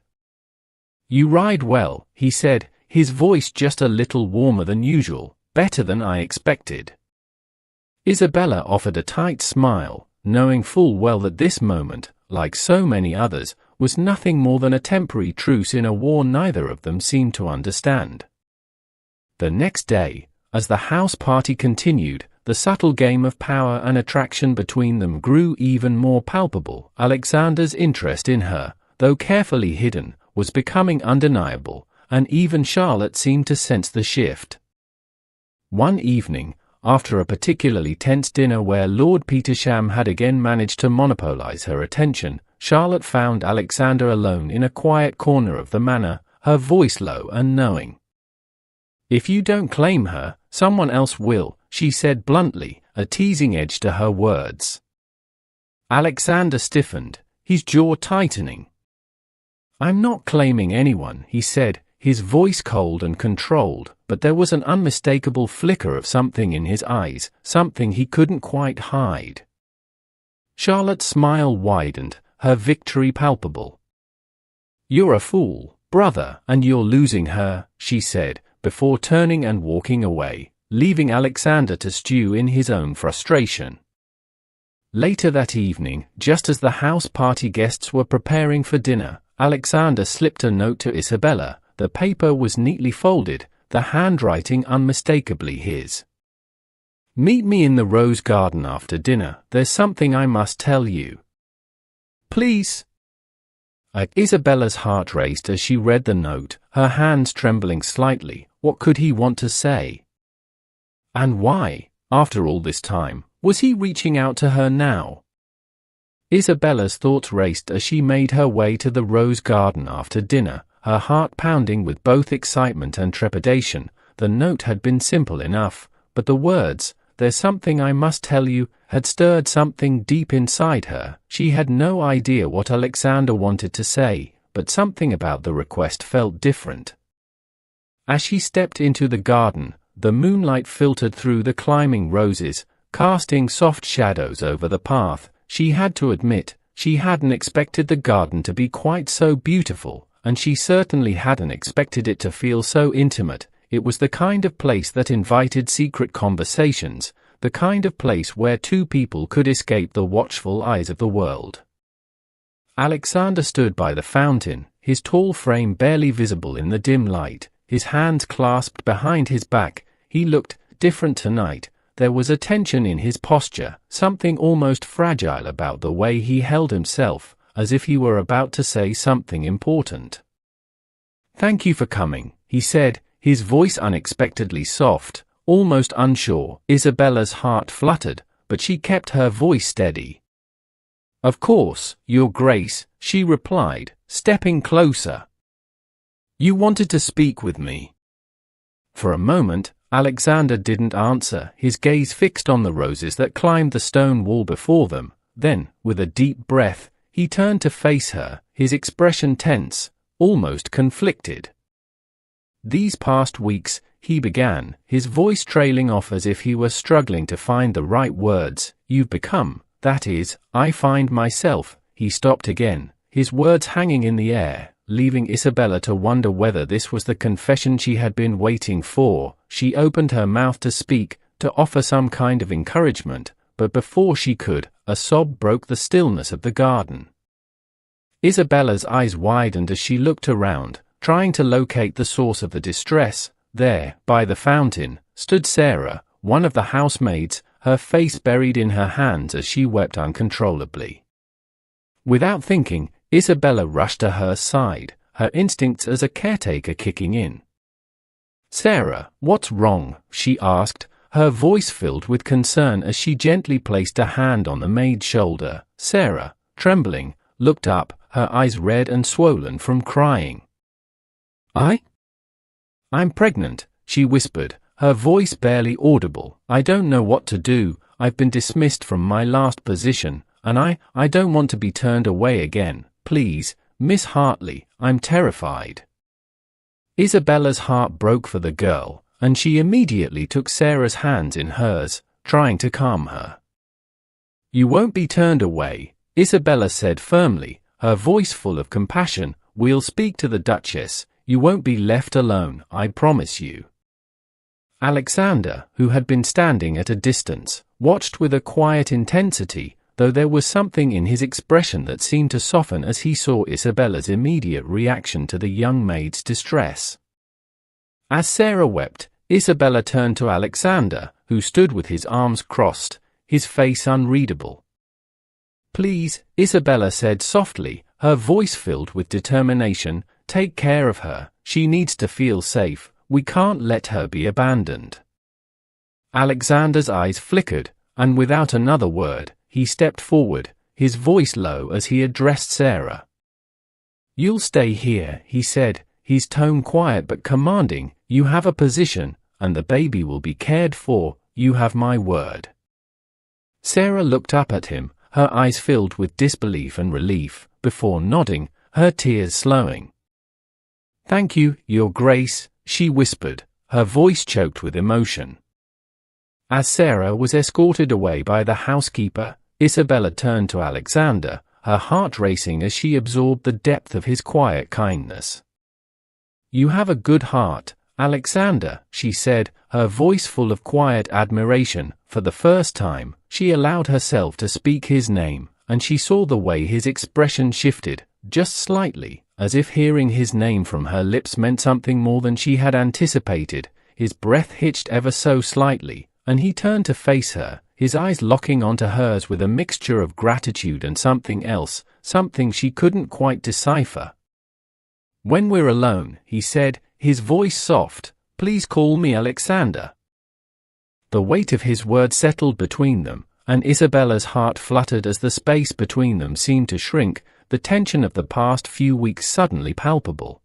"You ride well," he said, his voice just a little warmer than usual, "better than I expected." Isabella offered a tight smile, knowing full well that this moment, like so many others, was nothing more than a temporary truce in a war neither of them seemed to understand. The next day, as the house party continued, the subtle game of power and attraction between them grew even more palpable. Alexander's interest in her, though carefully hidden, was becoming undeniable, and even Charlotte seemed to sense the shift. One evening, after a particularly tense dinner where Lord Petersham had again managed to monopolize her attention, Charlotte found Alexander alone in a quiet corner of the manor, her voice low and knowing. "If you don't claim her, someone else will," she said bluntly, a teasing edge to her words. Alexander stiffened, his jaw tightening. "I'm not claiming anyone," he said, his voice cold and controlled, but there was an unmistakable flicker of something in his eyes, something he couldn't quite hide. Charlotte's smile widened, her victory palpable. "You're a fool, brother, and you're losing her," she said, before turning and walking away, leaving Alexander to stew in his own frustration. Later that evening, just as the house party guests were preparing for dinner, Alexander slipped a note to Isabella. The paper was neatly folded, the handwriting unmistakably his. "Meet me in the rose garden after dinner. There's something I must tell you." "Please." Isabella's heart raced as she read the note, her hands trembling slightly. What could he want to say? And why, after all this time, was he reaching out to her now? Isabella's thoughts raced as she made her way to the rose garden after dinner, her heart pounding with both excitement and trepidation. The note had been simple enough, but the words, "There's something I must tell you," had stirred something deep inside her. She had no idea what Alexander wanted to say, but something about the request felt different. As she stepped into the garden, the moonlight filtered through the climbing roses, casting soft shadows over the path. She had to admit, she hadn't expected the garden to be quite so beautiful, and she certainly hadn't expected it to feel so intimate. It was the kind of place that invited secret conversations, the kind of place where two people could escape the watchful eyes of the world. Alexander stood by the fountain, his tall frame barely visible in the dim light, his hands clasped behind his back. He looked different tonight. There was a tension in his posture, something almost fragile about the way he held himself, as if he were about to say something important. "Thank you for coming," he said, his voice unexpectedly soft, almost unsure. Isabella's heart fluttered, but she kept her voice steady. "Of course, Your Grace," she replied, stepping closer. "You wanted to speak with me." For a moment, Alexander didn't answer, his gaze fixed on the roses that climbed the stone wall before them. Then, with a deep breath, he turned to face her, his expression tense, almost conflicted. "These past weeks," he began, his voice trailing off as if he were struggling to find the right words, "you've become, that is, I find myself." He stopped again, his words hanging in the air, leaving Isabella to wonder whether this was the confession she had been waiting for. She opened her mouth to speak, to offer some kind of encouragement, but before she could, a sob broke the stillness of the garden. Isabella's eyes widened as she looked around, trying to locate the source of the distress. There, by the fountain, stood Sarah, one of the housemaids, her face buried in her hands as she wept uncontrollably. Without thinking, Isabella rushed to her side, her instincts as a caretaker kicking in. "Sarah, what's wrong?" she asked, her voice filled with concern as she gently placed a hand on the maid's shoulder. Sarah, trembling, looked up, her eyes red and swollen from crying. "I'm pregnant," she whispered, her voice barely audible. "I don't know what to do. I've been dismissed from my last position, and I don't want to be turned away again. Please, Miss Hartley, I'm terrified." Isabella's heart broke for the girl, and she immediately took Sarah's hands in hers, trying to calm her. "You won't be turned away," Isabella said firmly, her voice full of compassion. "We'll speak to the Duchess. You won't be left alone, I promise you." Alexander, who had been standing at a distance, watched with a quiet intensity, though there was something in his expression that seemed to soften as he saw Isabella's immediate reaction to the young maid's distress. As Sarah wept, Isabella turned to Alexander, who stood with his arms crossed, his face unreadable. "Please," Isabella said softly, her voice filled with determination, "take care of her. She needs to feel safe. We can't let her be abandoned." Alexander's eyes flickered, and without another word, he stepped forward, his voice low as he addressed Sarah. "You'll stay here," he said, his tone quiet but commanding. "You have a position, and the baby will be cared for. You have my word." Sarah looked up at him, her eyes filled with disbelief and relief, before nodding, her tears slowing. "Thank you, Your Grace," she whispered, her voice choked with emotion. As Sarah was escorted away by the housekeeper, Isabella turned to Alexander, her heart racing as she absorbed the depth of his quiet kindness. "You have a good heart, Alexander," she said, her voice full of quiet admiration. For the first time, she allowed herself to speak his name, and she saw the way his expression shifted, just slightly, as if hearing his name from her lips meant something more than she had anticipated. His breath hitched ever so slightly, and he turned to face her, his eyes locking onto hers with a mixture of gratitude and something else, something she couldn't quite decipher. "When we're alone," he said, his voice soft, "please call me Alexander." The weight of his words settled between them, and Isabella's heart fluttered as the space between them seemed to shrink, the tension of the past few weeks suddenly palpable.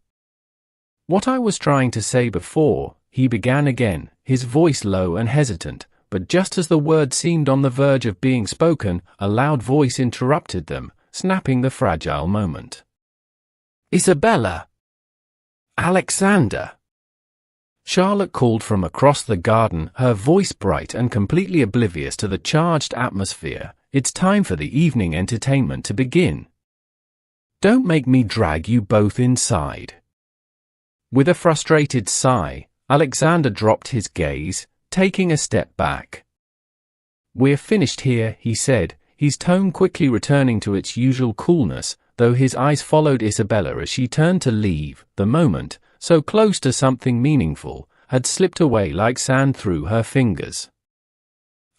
"What I was trying to say before," he began again, his voice low and hesitant, but just as the words seemed on the verge of being spoken, a loud voice interrupted them, snapping the fragile moment. "Isabella! Alexander!" Charlotte called from across the garden, her voice bright and completely oblivious to the charged atmosphere. "It's time for the evening entertainment to begin. Don't make me drag you both inside." With a frustrated sigh, Alexander dropped his gaze, taking a step back. "We're finished here," he said, his tone quickly returning to its usual coolness, though his eyes followed Isabella as she turned to leave. The moment, so close to something meaningful, had slipped away like sand through her fingers.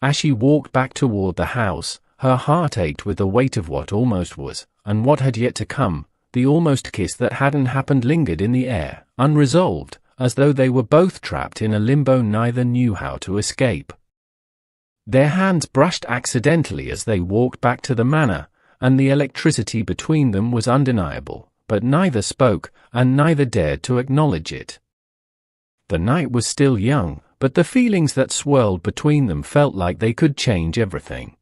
As she walked back toward the house, her heart ached with the weight of what almost was, and what had yet to come. The almost kiss that hadn't happened lingered in the air, unresolved, as though they were both trapped in a limbo neither knew how to escape. Their hands brushed accidentally as they walked back to the manor, and the electricity between them was undeniable, but neither spoke, and neither dared to acknowledge it. The night was still young, but the feelings that swirled between them felt like they could change everything.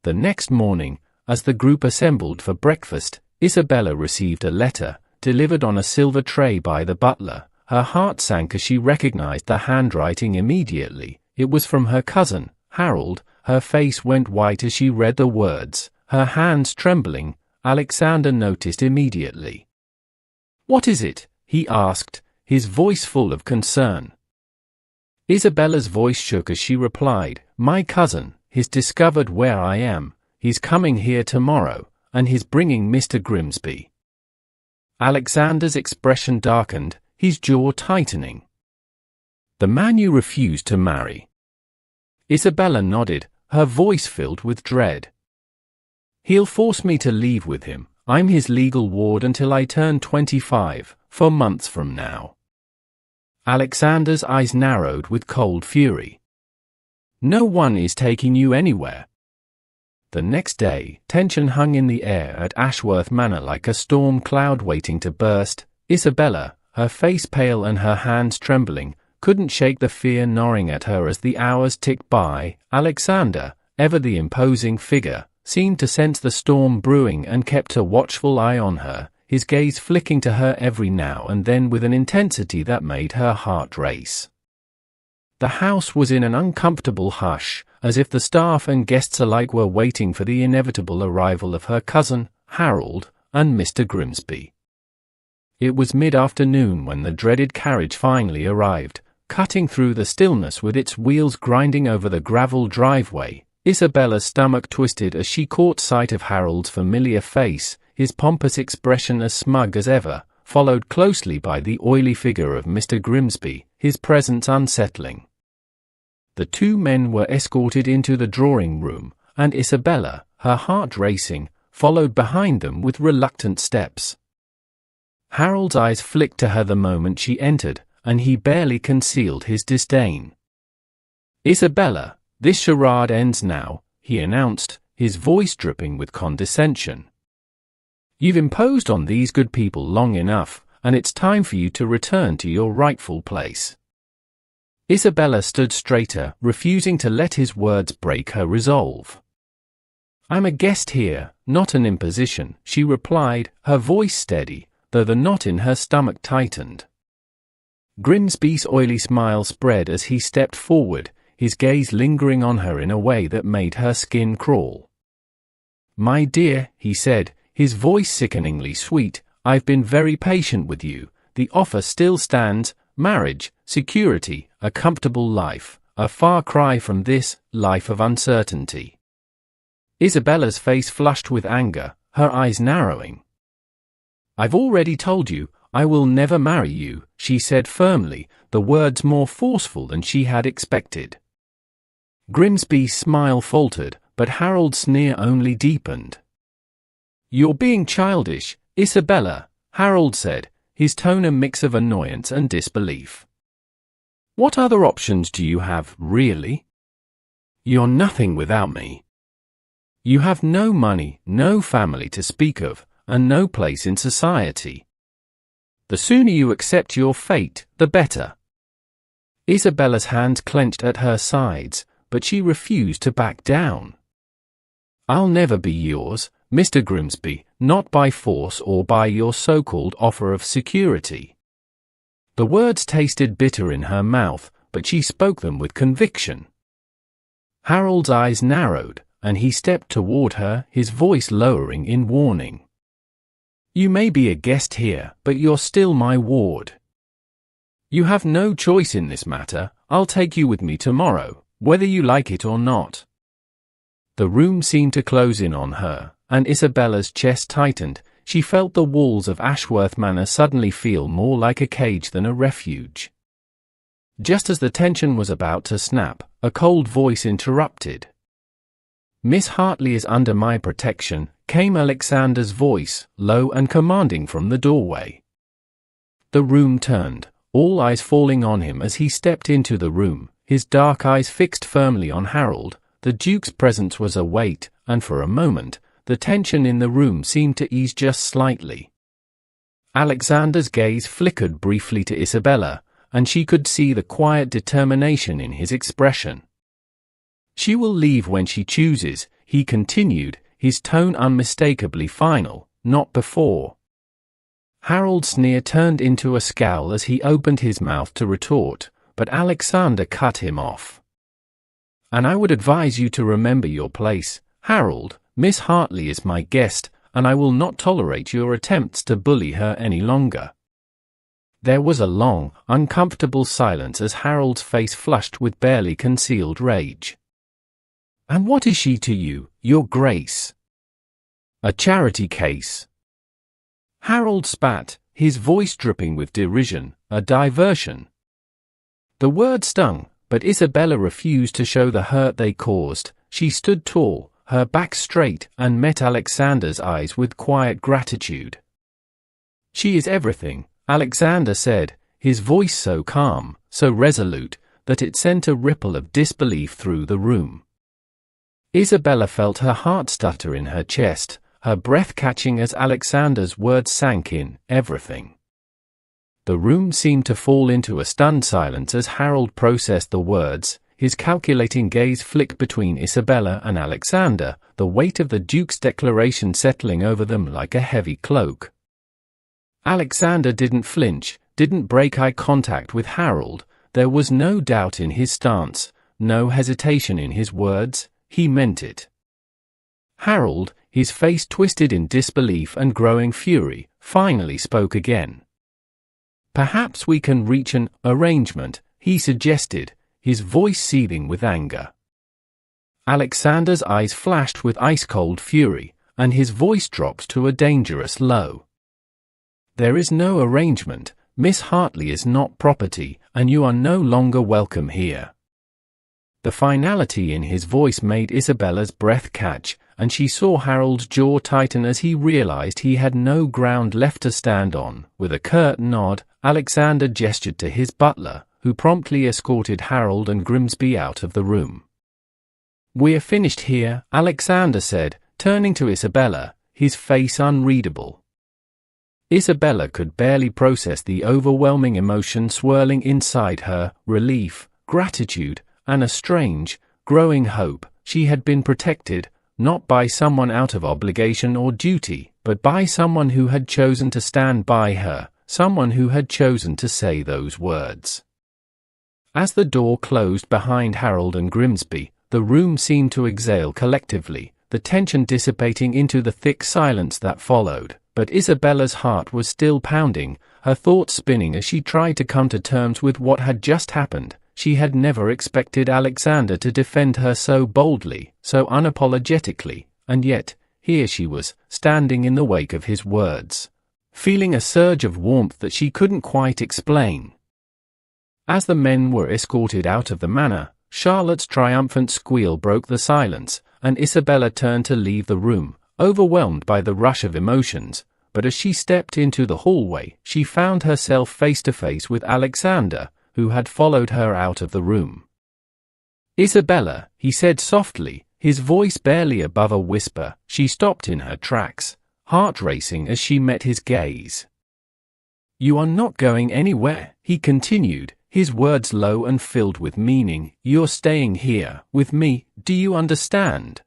The next morning, as the group assembled for breakfast, Isabella received a letter, delivered on a silver tray by the butler. Her heart sank as she recognized the handwriting immediately. It was from her cousin, Harold. Her face went white as she read the words, her hands trembling. Alexander noticed immediately. "What is it?" he asked, his voice full of concern. Isabella's voice shook as she replied, "My cousin, he's discovered where I am. He's coming here tomorrow, and he's bringing Mr. Grimsby." Alexander's expression darkened, his jaw tightening. "The man you refused to marry?" Isabella nodded, her voice filled with dread. "He'll force me to leave with him. I'm his legal ward until I turn 25, 4 months from now." Alexander's eyes narrowed with cold fury. "No one is taking you anywhere." The next day, tension hung in the air at Ashworth Manor like a storm cloud waiting to burst. Isabella, her face pale and her hands trembling, couldn't shake the fear gnawing at her as the hours ticked by. Alexander, ever the imposing figure, seemed to sense the storm brewing and kept a watchful eye on her, his gaze flicking to her every now and then with an intensity that made her heart race. The house was in an uncomfortable hush, as if the staff and guests alike were waiting for the inevitable arrival of her cousin, Harold, and Mr. Grimsby. It was mid-afternoon when the dreaded carriage finally arrived, cutting through the stillness with its wheels grinding over the gravel driveway. Isabella's stomach twisted as she caught sight of Harold's familiar face, his pompous expression as smug as ever, followed closely by the oily figure of Mr. Grimsby, his presence unsettling. The two men were escorted into the drawing-room, and Isabella, her heart racing, followed behind them with reluctant steps. Harold's eyes flicked to her the moment she entered, and he barely concealed his disdain. "Isabella, this charade ends now," he announced, his voice dripping with condescension. "You've imposed on these good people long enough, and it's time for you to return to your rightful place." Isabella stood straighter, refusing to let his words break her resolve. "I'm a guest here, not an imposition," she replied, her voice steady, though the knot in her stomach tightened. Grimsby's oily smile spread as he stepped forward, his gaze lingering on her in a way that made her skin crawl. "My dear," he said, his voice sickeningly sweet, "I've been very patient with you. The offer still stands: marriage, security, a comfortable life, a far cry from this life of uncertainty." Isabella's face flushed with anger, her eyes narrowing. "I've already told you, I will never marry you," she said firmly, the words more forceful than she had expected. Grimsby's smile faltered, but Harold's sneer only deepened. "You're being childish, Isabella," Harold said, his tone a mix of annoyance and disbelief. "What other options do you have, really? You're nothing without me. You have no money, no family to speak of, and no place in society. The sooner you accept your fate, the better." Isabella's hands clenched at her sides, but she refused to back down. "I'll never be yours, Mr. Grimsby, not by force or by your so-called offer of security." The words tasted bitter in her mouth, but she spoke them with conviction. Harold's eyes narrowed, and he stepped toward her, his voice lowering in warning. "You may be a guest here, but you're still my ward. You have no choice in this matter. I'll take you with me tomorrow, whether you like it or not." The room seemed to close in on her, and Isabella's chest tightened. She felt the walls of Ashworth Manor suddenly feel more like a cage than a refuge. Just as the tension was about to snap, a cold voice interrupted. "Miss Hartley is under my protection," came Alexander's voice, low and commanding from the doorway. The room turned, all eyes falling on him as he stepped into the room, his dark eyes fixed firmly on Harold. The Duke's presence was a weight, and for a moment, the tension in the room seemed to ease just slightly. Alexander's gaze flickered briefly to Isabella, and she could see the quiet determination in his expression. "She will leave when she chooses," he continued, his tone unmistakably final, "not before." Harold's sneer turned into a scowl as he opened his mouth to retort, but Alexander cut him off. "And I would advise you to remember your place, Harold. Miss Hartley is my guest, and I will not tolerate your attempts to bully her any longer." There was a long, uncomfortable silence as Harold's face flushed with barely concealed rage. "And what is she to you, Your Grace?" "A charity case." Harold spat, his voice dripping with derision. "A diversion." The word stung, but Isabella refused to show the hurt they caused. She stood tall, her back straight, and met Alexander's eyes with quiet gratitude. "She is everything," Alexander said, his voice so calm, so resolute, that it sent a ripple of disbelief through the room. Isabella felt her heart stutter in her chest, her breath catching as Alexander's words sank in. "Everything." The room seemed to fall into a stunned silence as Harold processed the words, his calculating gaze flicked between Isabella and Alexander, the weight of the Duke's declaration settling over them like a heavy cloak. Alexander didn't flinch, didn't break eye contact with Harold. There was no doubt in his stance, no hesitation in his words, he meant it. Harold, his face twisted in disbelief and growing fury, finally spoke again. "Perhaps we can reach an arrangement," he suggested, his voice seething with anger. Alexander's eyes flashed with ice-cold fury, and his voice dropped to a dangerous low. "There is no arrangement. Miss Hartley is not property, and you are no longer welcome here." The finality in his voice made Isabella's breath catch, and she saw Harold's jaw tighten as he realized he had no ground left to stand on. With a curt nod, Alexander gestured to his butler, who promptly escorted Harold and Grimsby out of the room. "We're finished here," Alexander said, turning to Isabella, his face unreadable. Isabella could barely process the overwhelming emotion swirling inside her: relief, gratitude, and a strange, growing hope. She had been protected, not by someone out of obligation or duty, but by someone who had chosen to stand by her, someone who had chosen to say those words. As the door closed behind Harold and Grimsby, the room seemed to exhale collectively, the tension dissipating into the thick silence that followed. But Isabella's heart was still pounding, her thoughts spinning as she tried to come to terms with what had just happened. She had never expected Alexander to defend her so boldly, so unapologetically, and yet, here she was, standing in the wake of his words, feeling a surge of warmth that she couldn't quite explain. As the men were escorted out of the manor, Charlotte's triumphant squeal broke the silence, and Isabella turned to leave the room, overwhelmed by the rush of emotions. But as she stepped into the hallway, she found herself face to face with Alexander, who had followed her out of the room. "Isabella," he said softly, his voice barely above a whisper. She stopped in her tracks, heart racing as she met his gaze. "You are not going anywhere," he continued, his words low and filled with meaning. "You're staying here, with me, do you understand?"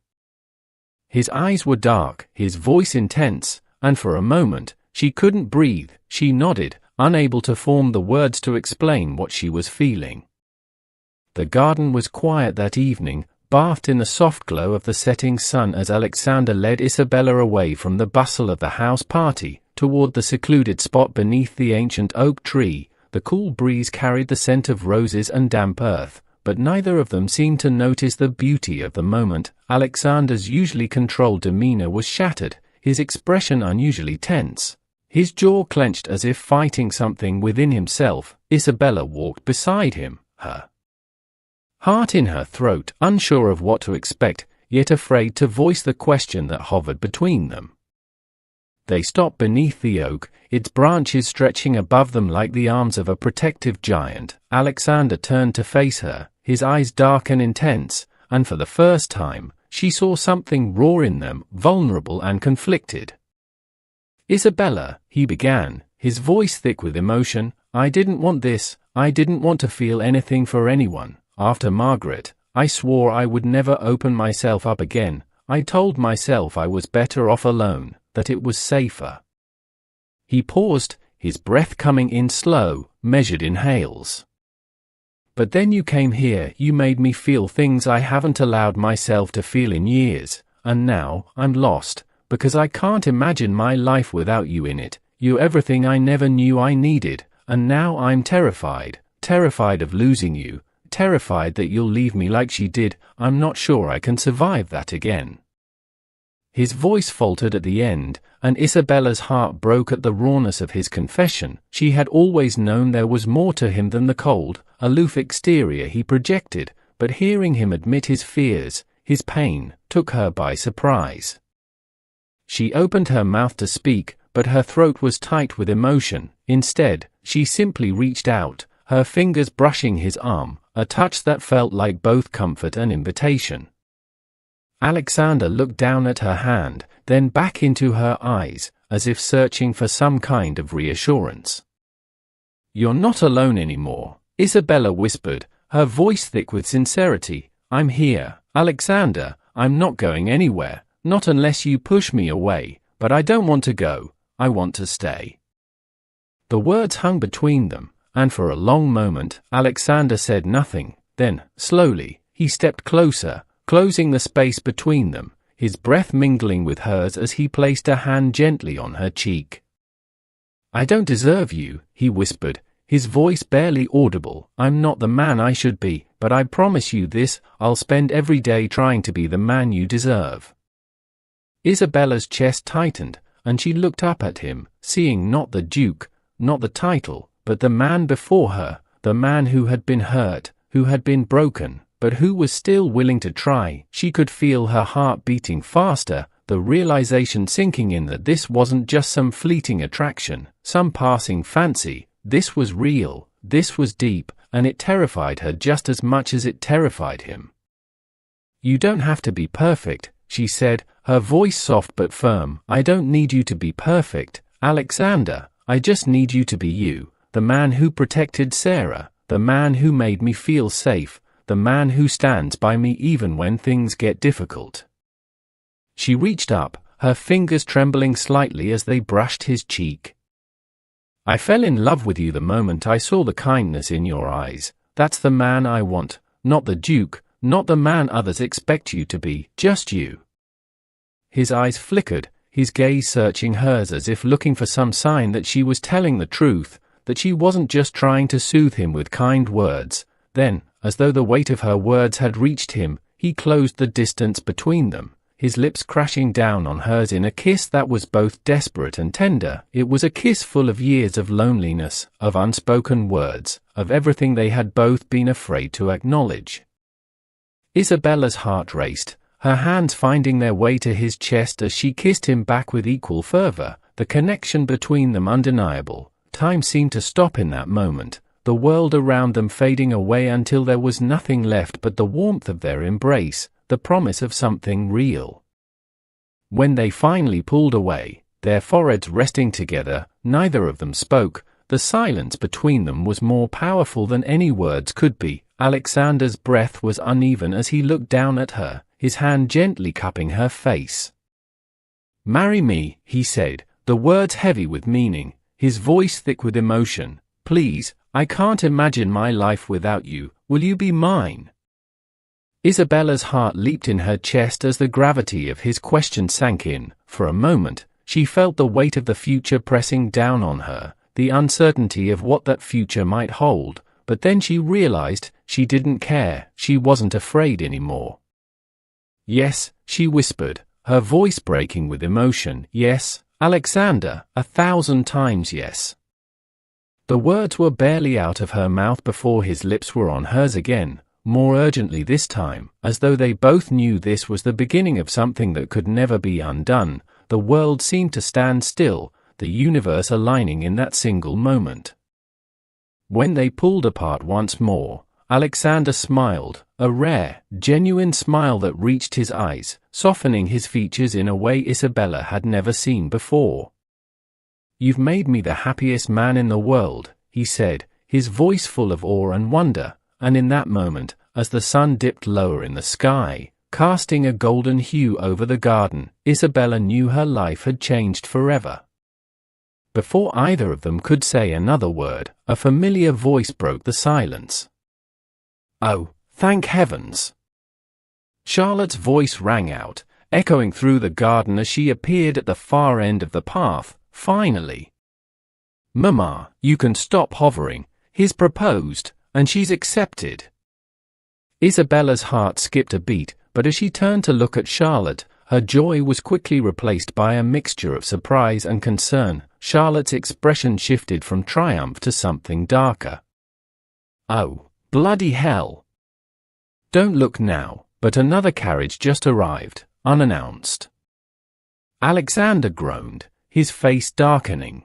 His eyes were dark, his voice intense, and for a moment, she couldn't breathe. She nodded, unable to form the words to explain what she was feeling. The garden was quiet that evening, bathed in the soft glow of the setting sun as Alexander led Isabella away from the bustle of the house party, toward the secluded spot beneath the ancient oak tree. The cool breeze carried the scent of roses and damp earth, but neither of them seemed to notice the beauty of the moment. Alexander's usually controlled demeanor was shattered, his expression unusually tense, his jaw clenched as if fighting something within himself. Isabella walked beside him, her heart in her throat, unsure of what to expect, yet afraid to voice the question that hovered between them. They stopped beneath the oak, its branches stretching above them like the arms of a protective giant. Alexander turned to face her, his eyes dark and intense, and for the first time, she saw something raw in them, vulnerable and conflicted. "Isabella," he began, his voice thick with emotion, "I didn't want this. I didn't want to feel anything for anyone. After Margaret, I swore I would never open myself up again. I told myself I was better off alone, that it was safer." He paused, his breath coming in slow, measured inhales. "But then you came here, you made me feel things I haven't allowed myself to feel in years, and now, I'm lost, because I can't imagine my life without you in it. You're everything I never knew I needed, and now I'm terrified, terrified of losing you, terrified that you'll leave me like she did. I'm not sure I can survive that again." His voice faltered at the end, and Isabella's heart broke at the rawness of his confession. She had always known there was more to him than the cold, aloof exterior he projected, but hearing him admit his fears, his pain, took her by surprise. She opened her mouth to speak, but her throat was tight with emotion. Instead, she simply reached out, her fingers brushing his arm, a touch that felt like both comfort and invitation. Alexander looked down at her hand, then back into her eyes, as if searching for some kind of reassurance. "You're not alone anymore," Isabella whispered, her voice thick with sincerity. "I'm here, Alexander. I'm not going anywhere, not unless you push me away, but I don't want to go, I want to stay." The words hung between them, and for a long moment Alexander said nothing. Then, slowly, he stepped closer, closing the space between them, his breath mingling with hers as he placed a hand gently on her cheek. "I don't deserve you," he whispered, his voice barely audible. "I'm not the man I should be, but I promise you this, I'll spend every day trying to be the man you deserve." Isabella's chest tightened, and she looked up at him, seeing not the Duke, not the title, but the man before her, the man who had been hurt, who had been broken, but who was still willing to try. She could feel her heart beating faster, the realization sinking in that this wasn't just some fleeting attraction, some passing fancy. This was real, this was deep, and it terrified her just as much as it terrified him. "You don't have to be perfect," she said, her voice soft but firm. "I don't need you to be perfect, Alexander. I just need you to be you, the man who protected Sarah, the man who made me feel safe, the man who stands by me even when things get difficult." She reached up, her fingers trembling slightly as they brushed his cheek. "I fell in love with you the moment I saw the kindness in your eyes. That's the man I want, not the Duke, not the man others expect you to be, just you." His eyes flickered, his gaze searching hers as if looking for some sign that she was telling the truth, that she wasn't just trying to soothe him with kind words. Then, as though the weight of her words had reached him, he closed the distance between them, his lips crashing down on hers in a kiss that was both desperate and tender. It was a kiss full of years of loneliness, of unspoken words, of everything they had both been afraid to acknowledge. Isabella's heart raced, her hands finding their way to his chest as she kissed him back with equal fervor, the connection between them undeniable. Time seemed to stop in that moment, the world around them fading away until there was nothing left but the warmth of their embrace, the promise of something real. When they finally pulled away, their foreheads resting together, neither of them spoke. The silence between them was more powerful than any words could be. Alexander's breath was uneven as he looked down at her, his hand gently cupping her face. "Marry me," he said, the words heavy with meaning, his voice thick with emotion. "Please, I can't imagine my life without you. Will you be mine?" Isabella's heart leaped in her chest as the gravity of his question sank in. For a moment, she felt the weight of the future pressing down on her, the uncertainty of what that future might hold, but then she realized she didn't care, she wasn't afraid anymore. "Yes," she whispered, her voice breaking with emotion. "Yes, Alexander, 1,000 times yes." The words were barely out of her mouth before his lips were on hers again, more urgently this time, as though they both knew this was the beginning of something that could never be undone. The world seemed to stand still, the universe aligning in that single moment. When they pulled apart once more, Alexander smiled, a rare, genuine smile that reached his eyes, softening his features in a way Isabella had never seen before. "You've made me the happiest man in the world," he said, his voice full of awe and wonder, and in that moment, as the sun dipped lower in the sky, casting a golden hue over the garden, Isabella knew her life had changed forever. Before either of them could say another word, a familiar voice broke the silence. "Oh, thank heavens!" Charlotte's voice rang out, echoing through the garden as she appeared at the far end of the path. "Finally! Mama, you can stop hovering. He's proposed, and she's accepted." Isabella's heart skipped a beat, but as she turned to look at Charlotte, her joy was quickly replaced by a mixture of surprise and concern. Charlotte's expression shifted from triumph to something darker. "Oh, bloody hell! Don't look now," but another carriage just arrived, unannounced. Alexander groaned, his face darkening.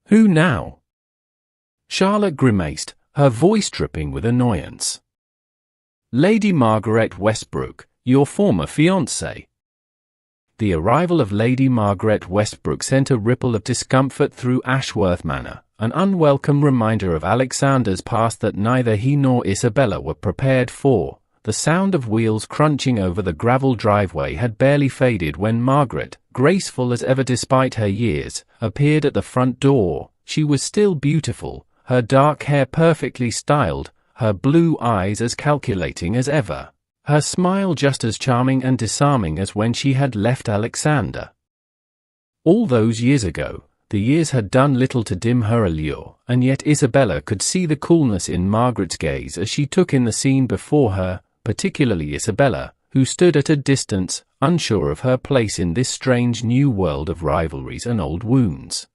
"Who now?" Charlotte grimaced, her voice dripping with annoyance. "Lady Margaret Westbrook, your former fiancée." The arrival of Lady Margaret Westbrook sent a ripple of discomfort through Ashworth Manor, an unwelcome reminder of Alexander's past that neither he nor Isabella were prepared for. The sound of wheels crunching over the gravel driveway had barely faded when Margaret, graceful as ever despite her years, appeared at the front door. She was still beautiful, her dark hair perfectly styled, her blue eyes as calculating as ever, her smile just as charming and disarming as when she had left Alexander. All those years ago, the years had done little to dim her allure, and yet Isabella could see the coolness in Margaret's gaze as she took in the scene before her, particularly Isabella, who stood at a distance, unsure of her place in this strange new world of rivalries and old wounds.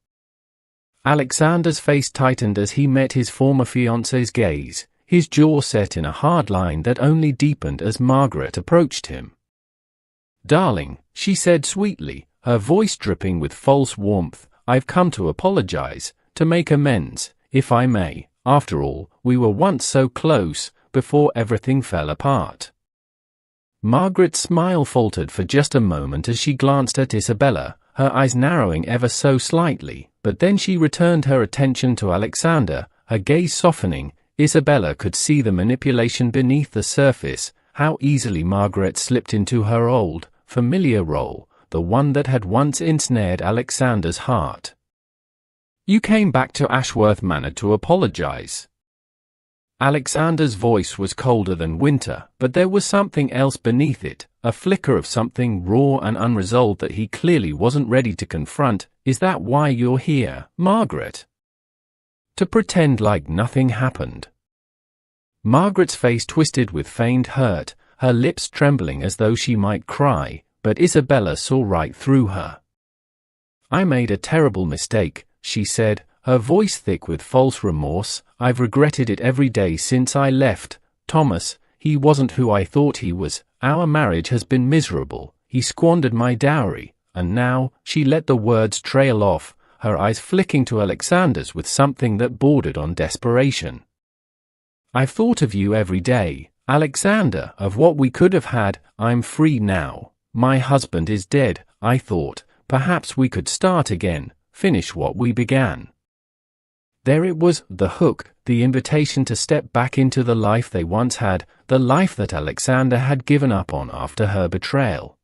Alexander's face tightened as he met his former fiancée's gaze, his jaw set in a hard line that only deepened as Margaret approached him. "Darling," she said sweetly, her voice dripping with false warmth, "I've come to apologize, to make amends, if I may. After all, we were once so close, before everything fell apart." Margaret's smile faltered for just a moment as she glanced at Isabella, her eyes narrowing ever so slightly, but then she returned her attention to Alexander, her gaze softening. Isabella could see the manipulation beneath the surface, how easily Margaret slipped into her old, familiar role, the one that had once ensnared Alexander's heart. "You came back to Ashworth Manor to apologize." Alexander's voice was colder than winter, but there was something else beneath it, a flicker of something raw and unresolved that he clearly wasn't ready to confront. "Is that why you're here, Margaret? To pretend like nothing happened?" Margaret's face twisted with feigned hurt, her lips trembling as though she might cry, but Isabella saw right through her. "I made a terrible mistake," she said, her voice thick with false remorse. "I've regretted it every day since I left Thomas. He wasn't who I thought he was. Our marriage has been miserable. He squandered my dowry, and now," she let the words trail off, her eyes flicking to Alexander's with something that bordered on desperation. "I've thought of you every day, Alexander, of what we could have had. I'm free now. My husband is dead. I thought, perhaps we could start again, finish what we began." There it was, the hook, the invitation to step back into the life they once had, the life that Alexander had given up on after her betrayal.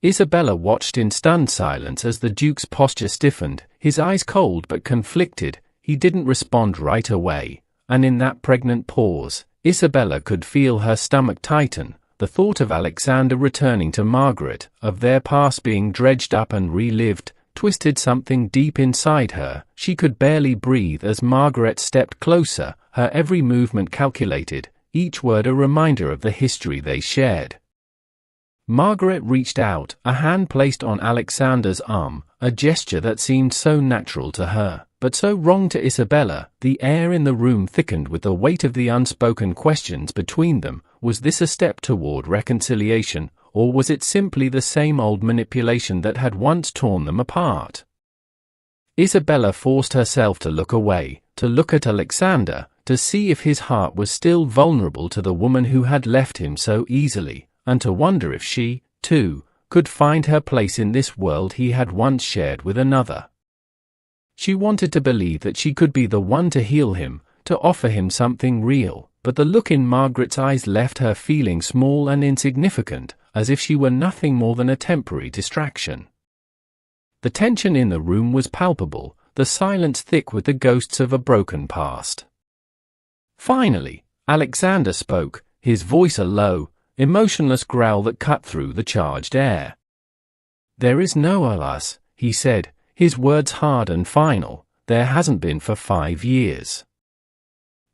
Isabella watched in stunned silence as the Duke's posture stiffened, his eyes cold but conflicted. He didn't respond right away, and in that pregnant pause, Isabella could feel her stomach tighten. The thought of Alexander returning to Margaret, of their past being dredged up and relived, twisted something deep inside her. She could barely breathe as Margaret stepped closer, her every movement calculated, each word a reminder of the history they shared. Margaret reached out, a hand placed on Alexander's arm, a gesture that seemed so natural to her, but so wrong to Isabella. The air in the room thickened with the weight of the unspoken questions between them. Was this a step toward reconciliation, or was it simply the same old manipulation that had once torn them apart? Isabella forced herself to look away, to look at Alexander, to see if his heart was still vulnerable to the woman who had left him so easily, and to wonder if she, too, could find her place in this world he had once shared with another. She wanted to believe that she could be the one to heal him, to offer him something real, but the look in Margaret's eyes left her feeling small and insignificant, as if she were nothing more than a temporary distraction. The tension in the room was palpable, the silence thick with the ghosts of a broken past. Finally, Alexander spoke, his voice a low, emotionless growl that cut through the charged air. "There is no alas," he said, his words hard and final. "There hasn't been for 5 years."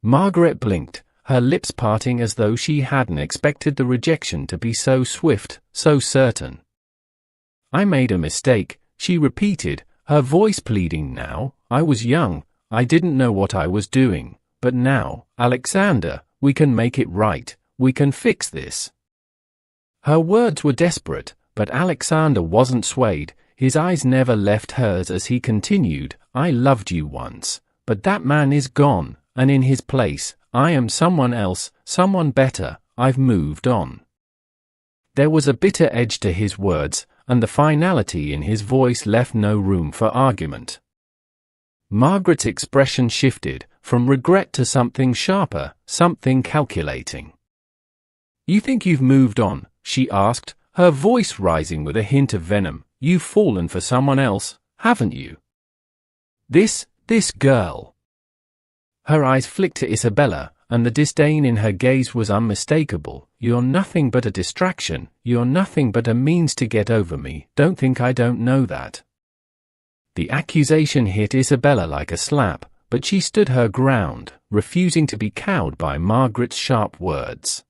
Margaret blinked, her lips parting as though she hadn't expected the rejection to be so swift, so certain. "I made a mistake," she repeated, her voice pleading now. "I was young, I didn't know what I was doing, but now, Alexander, we can make it right, we can fix this." Her words were desperate, but Alexander wasn't swayed, his eyes never left hers as he continued. "I loved you once, but that man is gone, and in his place, I am someone else, someone better. I've moved on." There was a bitter edge to his words, and the finality in his voice left no room for argument. Margaret's expression shifted, from regret to something sharper, something calculating. "You think you've moved on?" she asked, her voice rising with a hint of venom. "You've fallen for someone else, haven't you? This girl." Her eyes flicked to Isabella, and the disdain in her gaze was unmistakable. "You're nothing but a distraction. You're nothing but a means to get over me. Don't think I don't know that." The accusation hit Isabella like a slap, but she stood her ground, refusing to be cowed by Margaret's sharp words.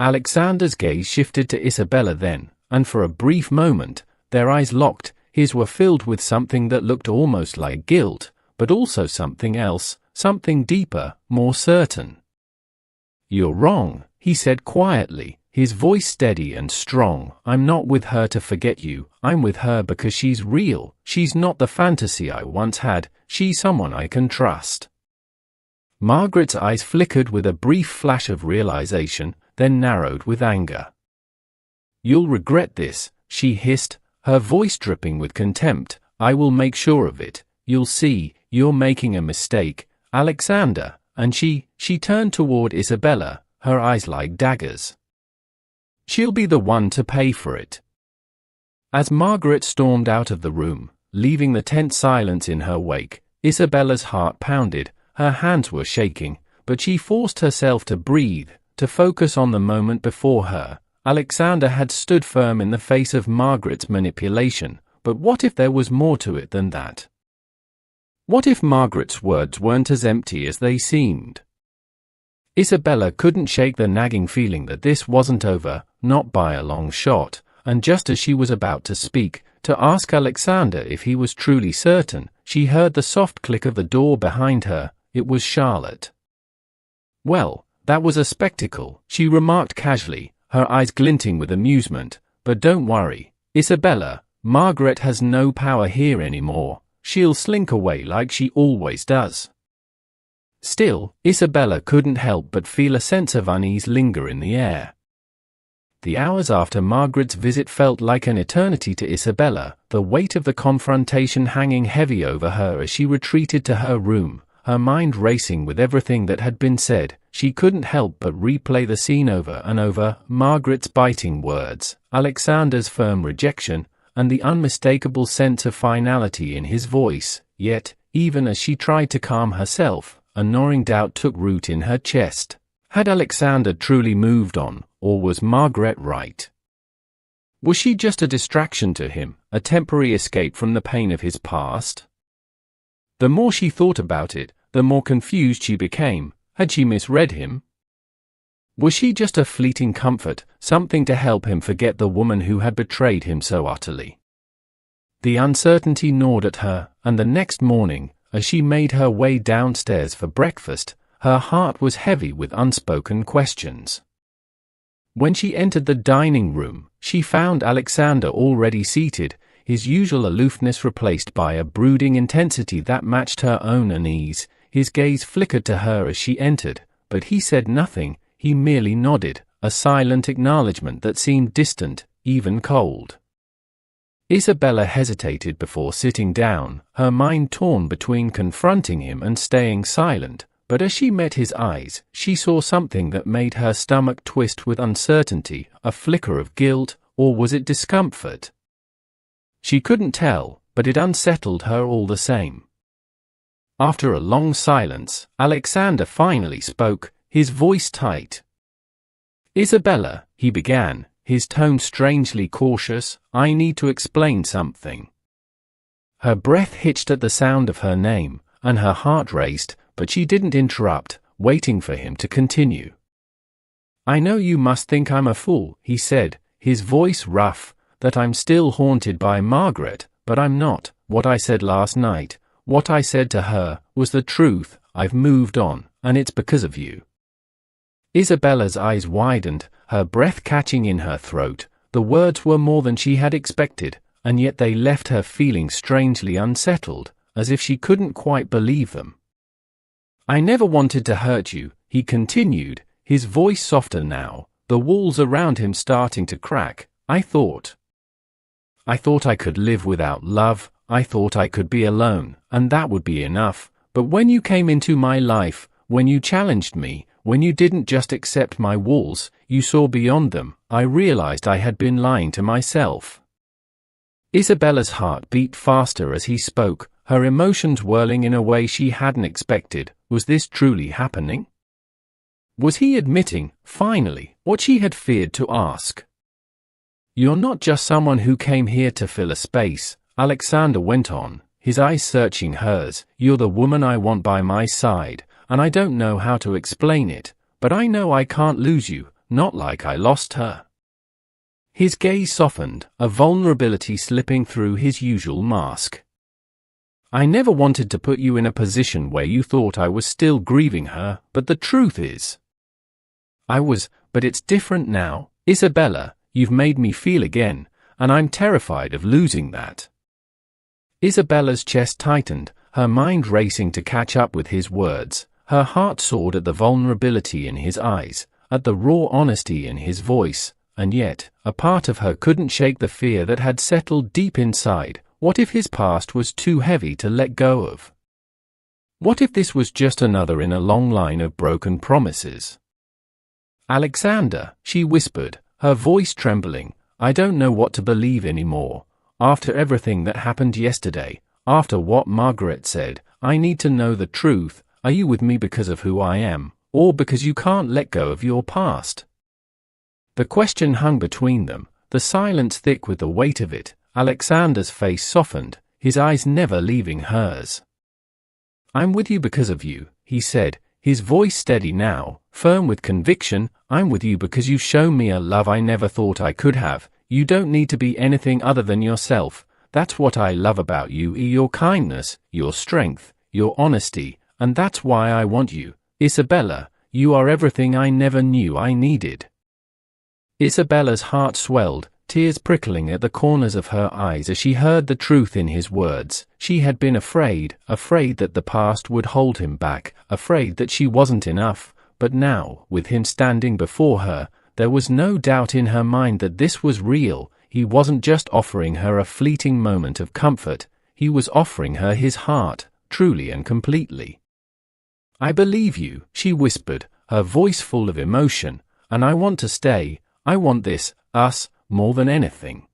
Alexander's gaze shifted to Isabella then, and for a brief moment, their eyes locked. His were filled with something that looked almost like guilt, but also something else, something deeper, more certain. "You're wrong," he said quietly, his voice steady and strong. "I'm not with her to forget you. I'm with her because she's real. She's not the fantasy I once had. She's someone I can trust." Margaret's eyes flickered with a brief flash of realization, then narrowed with anger. "You'll regret this," she hissed, her voice dripping with contempt. "I will make sure of it. You'll see, you're making a mistake, Alexander." And she turned toward Isabella, her eyes like daggers. "She'll be the one to pay for it." As Margaret stormed out of the room, leaving the tense silence in her wake, Isabella's heart pounded, her hands were shaking, but she forced herself to breathe, to focus on the moment before her. Alexander had stood firm in the face of Margaret's manipulation, but what if there was more to it than that? What if Margaret's words weren't as empty as they seemed? Isabella couldn't shake the nagging feeling that this wasn't over, not by a long shot, and just as she was about to speak, to ask Alexander if he was truly certain, she heard the soft click of the door behind her. It was Charlotte. "Well, that was a spectacle," she remarked casually, her eyes glinting with amusement. "But don't worry, Isabella, Margaret has no power here anymore. She'll slink away like she always does." Still, Isabella couldn't help but feel a sense of unease linger in the air. The hours after Margaret's visit felt like an eternity to Isabella, the weight of the confrontation hanging heavy over her as she retreated to her room, her mind racing with everything that had been said. She couldn't help but replay the scene over and over, Margaret's biting words, Alexander's firm rejection, and the unmistakable sense of finality in his voice. Yet, even as she tried to calm herself, a gnawing doubt took root in her chest. Had Alexander truly moved on, or was Margaret right? Was she just a distraction to him, a temporary escape from the pain of his past? The more she thought about it, the more confused she became. Had she misread him? Was she just a fleeting comfort, something to help him forget the woman who had betrayed him so utterly? The uncertainty gnawed at her, and the next morning, as she made her way downstairs for breakfast, her heart was heavy with unspoken questions. When she entered the dining room, she found Alexander already seated, his usual aloofness replaced by a brooding intensity that matched her own unease. His gaze flickered to her as she entered, but he said nothing. He merely nodded, a silent acknowledgement that seemed distant, even cold. Isabella hesitated before sitting down, her mind torn between confronting him and staying silent, but as she met his eyes, she saw something that made her stomach twist with uncertainty, a flicker of guilt, or was it discomfort? She couldn't tell, but it unsettled her all the same. After a long silence, Alexander finally spoke, his voice tight. "Isabella," he began, his tone strangely cautious, "I need to explain something." Her breath hitched at the sound of her name, and her heart raced, but she didn't interrupt, waiting for him to continue. "I know you must think I'm a fool," he said, his voice rough, "that I'm still haunted by Margaret, but I'm not. What I said last night, what I said to her, was the truth. I've moved on, and it's because of you." Isabella's eyes widened, her breath catching in her throat. The words were more than she had expected, and yet they left her feeling strangely unsettled, as if she couldn't quite believe them. "I never wanted to hurt you," he continued, his voice softer now, the walls around him starting to crack. I thought I could live without love. I thought I could be alone, and that would be enough. But when you came into my life, when you challenged me, when you didn't just accept my walls, you saw beyond them, I realized I had been lying to myself." Isabella's heart beat faster as he spoke, her emotions whirling in a way she hadn't expected. Was this truly happening? Was he admitting, finally, what she had feared to ask? "You're not just someone who came here to fill a space," Alexander went on, his eyes searching hers. "You're the woman I want by my side, and I don't know how to explain it, but I know I can't lose you, not like I lost her." His gaze softened, a vulnerability slipping through his usual mask. "I never wanted to put you in a position where you thought I was still grieving her, but the truth is, I was, but it's different now. Isabella, you've made me feel again, and I'm terrified of losing that." Isabella's chest tightened, her mind racing to catch up with his words. Her heart soared at the vulnerability in his eyes, at the raw honesty in his voice, and yet, a part of her couldn't shake the fear that had settled deep inside. What if his past was too heavy to let go of? What if this was just another in a long line of broken promises? "Alexander," she whispered, her voice trembling, "I don't know what to believe anymore. After everything that happened yesterday, after what Margaret said, I need to know the truth. Are you with me because of who I am, or because you can't let go of your past?" The question hung between them, the silence thick with the weight of it. Alexander's face softened, his eyes never leaving hers. "I'm with you because of you," he said, his voice steady now, firm with conviction. "I'm with you because you've shown me a love I never thought I could have. You don't need to be anything other than yourself. That's what I love about you, your kindness, your strength, your honesty, and that's why I want you. Isabella, you are everything I never knew I needed." Isabella's heart swelled, tears prickling at the corners of her eyes as she heard the truth in his words. She had been afraid that the past would hold him back, afraid that she wasn't enough, but now, with him standing before her, there was no doubt in her mind that this was real. He wasn't just offering her a fleeting moment of comfort, he was offering her his heart, truly and completely. "I believe you," she whispered, her voice full of emotion, "and I want to stay. I want this, us, more than anything."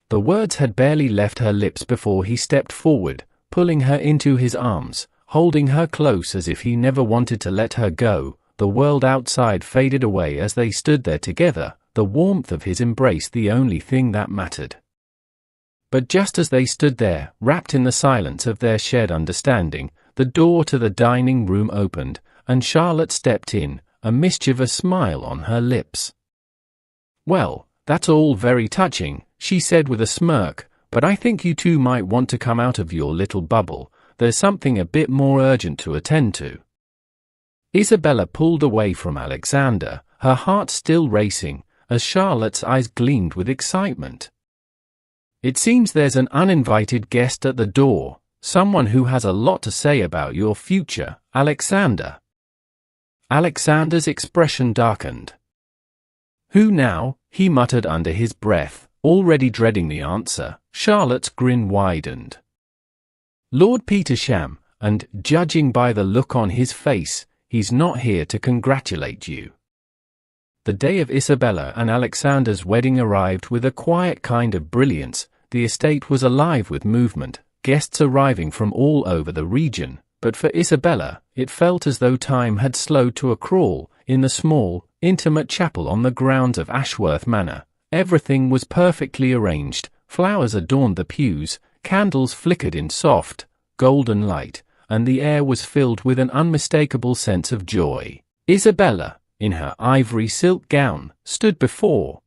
The words had barely left her lips before he stepped forward, pulling her into his arms, holding her close as if he never wanted to let her go. The world outside faded away as they stood there together, the warmth of his embrace the only thing that mattered. But just as they stood there, wrapped in the silence of their shared understanding, the door to the dining room opened, and Charlotte stepped in, a mischievous smile on her lips. "Well, that's all very touching," she said with a smirk, "but I think you two might want to come out of your little bubble. There's something a bit more urgent to attend to." Isabella pulled away from Alexander, her heart still racing, as Charlotte's eyes gleamed with excitement. "It seems there's an uninvited guest at the door, someone who has a lot to say about your future, Alexander." Alexander's expression darkened. "Who now?" he muttered under his breath, already dreading the answer. Charlotte's grin widened. "Lord Petersham, and, judging by the look on his face, he's not here to congratulate you." The day of Isabella and Alexander's wedding arrived with a quiet kind of brilliance. The estate was alive with movement, guests arriving from all over the region, but for Isabella, it felt as though time had slowed to a crawl. In the small, intimate chapel on the grounds of Ashworth Manor, everything was perfectly arranged. Flowers adorned the pews, candles flickered in soft, golden light, and the air was filled with an unmistakable sense of joy. Isabella, in her ivory silk gown, stood before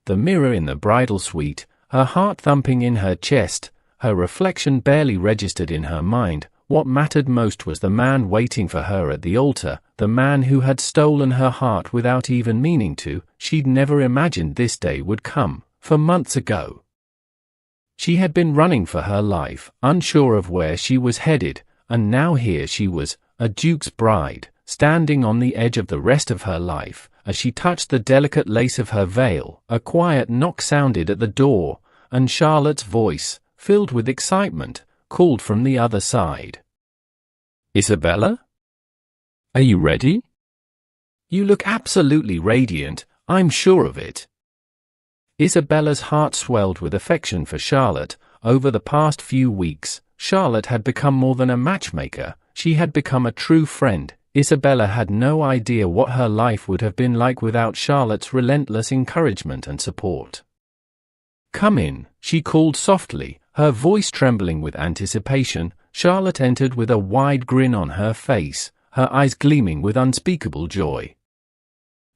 the mirror in the bridal suite, her heart thumping in her chest, her reflection barely registered in her mind. What mattered most was the man waiting for her at the altar, the man who had stolen her heart without even meaning to. She'd never imagined this day would come, for months ago. She had been running for her life, unsure of where she was headed, and now here she was, a duke's bride, standing on the edge of the rest of her life. As she touched the delicate lace of her veil, a quiet knock sounded at the door, and Charlotte's voice, filled with excitement, called from the other side. "Isabella? Are you ready? You look absolutely radiant, I'm sure of it." Isabella's heart swelled with affection for Charlotte. Over the past few weeks, Charlotte had become more than a matchmaker. she had become a true friend. Isabella had no idea what her life would have been like without Charlotte's relentless encouragement and support. "Come in," she called softly, her voice trembling with anticipation. Charlotte entered with a wide grin on her face, her eyes gleaming with unspeakable joy.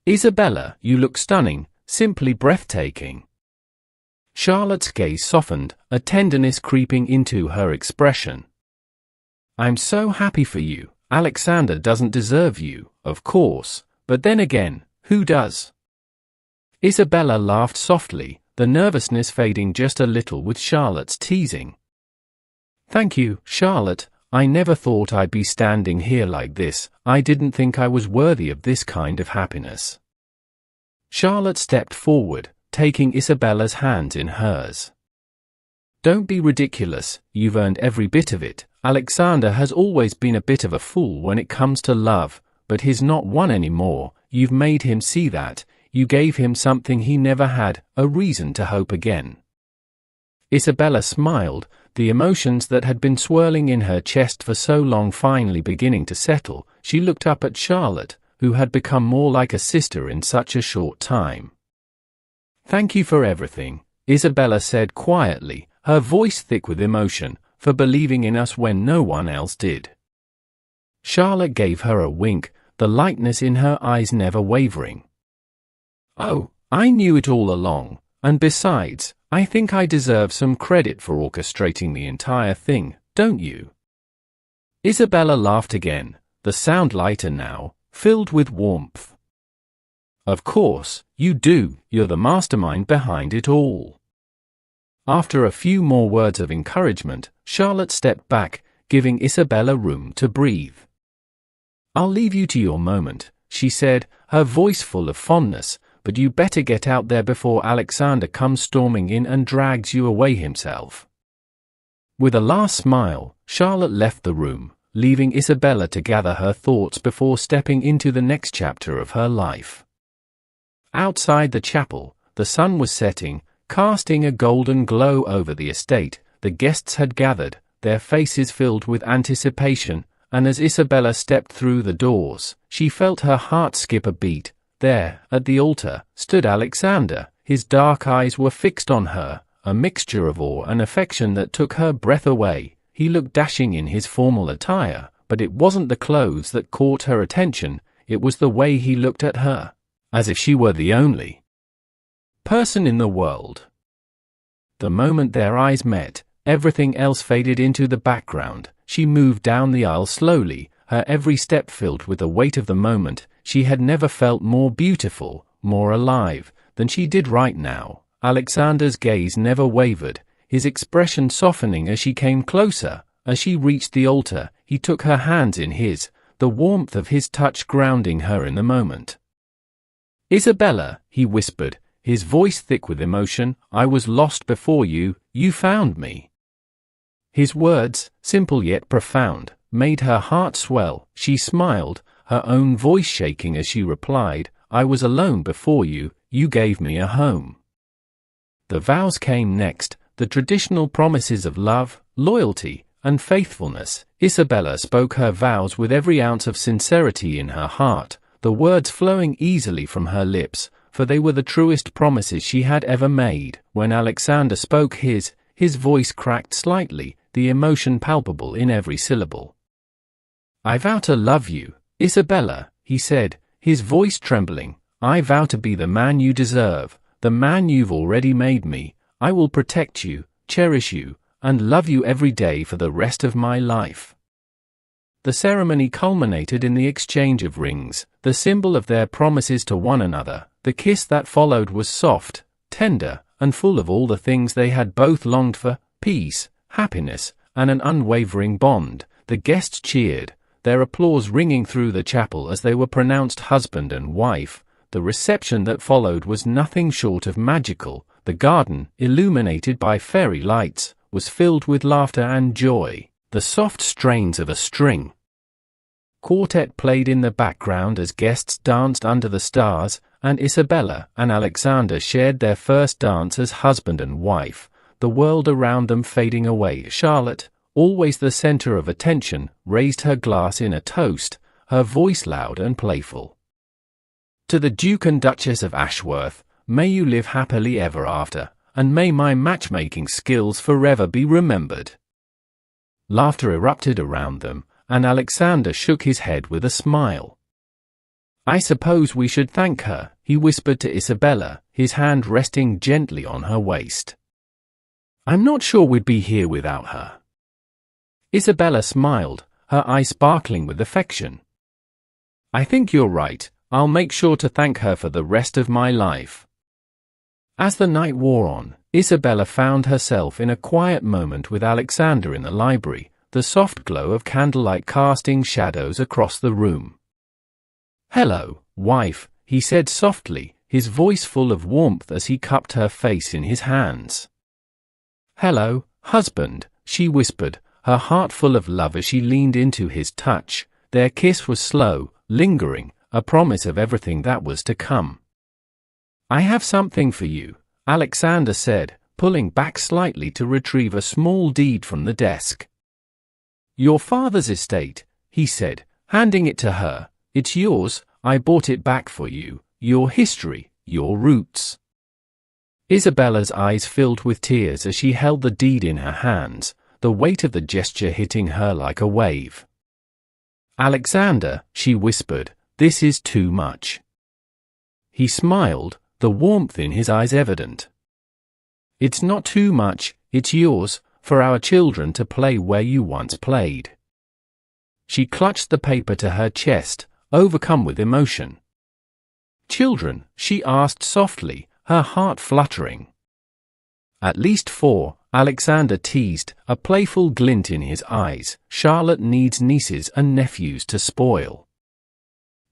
"Isabella, you look stunning, simply breathtaking." Charlotte's gaze softened, a tenderness creeping into her expression. "I'm so happy for you. Alexander doesn't deserve you, of course, but then again, who does?" Isabella laughed softly, the nervousness fading just a little with Charlotte's teasing. "Thank you, Charlotte. I never thought I'd be standing here like this. I didn't think I was worthy of this kind of happiness." Charlotte stepped forward, taking Isabella's hands in hers. "Don't be ridiculous, you've earned every bit of it. Alexander has always been a bit of a fool when it comes to love, but he's not one anymore. You've made him see that. You gave him something he never had, a reason to hope again." Isabella smiled, the emotions that had been swirling in her chest for so long finally beginning to settle. She looked up at Charlotte, who had become more like a sister in such a short time. "Thank you for everything," Isabella said quietly, her voice thick with emotion, "for believing in us when no one else did." Charlotte gave her a wink, the lightness in her eyes never wavering. "Oh, I knew it all along, and besides, I think I deserve some credit for orchestrating the entire thing, don't you?" Isabella laughed again, the sound lighter now, filled with warmth. "Of course, you do. You're the mastermind behind it all." After a few more words of encouragement, Charlotte stepped back, giving Isabella room to breathe. "I'll leave you to your moment," she said, her voice full of fondness, "but you better get out there before Alexander comes storming in and drags you away himself." With a last smile, Charlotte left the room, leaving Isabella to gather her thoughts before stepping into the next chapter of her life. Outside the chapel, the sun was setting, casting a golden glow over the estate. The guests had gathered, their faces filled with anticipation, and as Isabella stepped through the doors, she felt her heart skip a beat. There, at the altar, stood Alexander. His dark eyes were fixed on her, a mixture of awe and affection that took her breath away. He looked dashing in his formal attire, but it wasn't the clothes that caught her attention, it was the way he looked at her, as if she were the only person in the world. The moment their eyes met, everything else faded into the background. She moved down the aisle slowly, her every step filled with the weight of the moment. She had never felt more beautiful, more alive, than she did right now. Alexander's gaze never wavered, his expression softening as she came closer. As she reached the altar, he took her hands in his, the warmth of his touch grounding her in the moment. "Isabella," he whispered, his voice thick with emotion, "I was lost before you, you found me." His words, simple yet profound, made her heart swell. She smiled, her own voice shaking as she replied, "I was alone before you, you gave me a home." The vows came next, the traditional promises of love, loyalty, and faithfulness. Isabella spoke her vows with every ounce of sincerity in her heart, the words flowing easily from her lips, for they were the truest promises she had ever made. When Alexander spoke his voice cracked slightly, the emotion palpable in every syllable. "I vow to love you, Isabella," he said, his voice trembling. "I vow to be the man you deserve, the man you've already made me. I will protect you, cherish you, and love you every day for the rest of my life." The ceremony culminated in the exchange of rings, the symbol of their promises to one another. The kiss that followed was soft, tender, and full of all the things they had both longed for: peace, happiness, and an unwavering bond. The guests cheered, their applause ringing through the chapel as they were pronounced husband and wife. The reception that followed was nothing short of magical. The garden, illuminated by fairy lights, was filled with laughter and joy. The soft strains of a string quartet played in the background as guests danced under the stars, and Isabella and Alexander shared their first dance as husband and wife, the world around them fading away. Charlotte, always the center of attention, raised her glass in a toast, her voice loud and playful. To the Duke and Duchess of Ashworth, may you live happily ever after, and may my matchmaking skills forever be remembered. Laughter erupted around them, and Alexander shook his head with a smile. I suppose we should thank her, he whispered to Isabella, his hand resting gently on her waist. I'm not sure we'd be here without her. Isabella smiled, her eyes sparkling with affection. I think you're right, I'll make sure to thank her for the rest of my life. As the night wore on, Isabella found herself in a quiet moment with Alexander in the library, the soft glow of candlelight casting shadows across the room. Hello, wife, he said softly, his voice full of warmth as he cupped her face in his hands. Hello, husband, she whispered, her heart full of love as she leaned into his touch. Their kiss was slow, lingering, a promise of everything that was to come. I have something for you, Alexander said, pulling back slightly to retrieve a small deed from the desk. Your father's estate, he said, handing it to her. It's yours, I bought it back for you, your history, your roots. Isabella's eyes filled with tears as she held the deed in her hands, the weight of the gesture hitting her like a wave. Alexander, she whispered, this is too much. He smiled, the warmth in his eyes evident. It's not too much, it's yours, for our children to play where you once played. She clutched the paper to her chest, overcome with emotion. Children, she asked softly, her heart fluttering. At least 4, Alexander teased, a playful glint in his eyes. Charlotte needs nieces and nephews to spoil.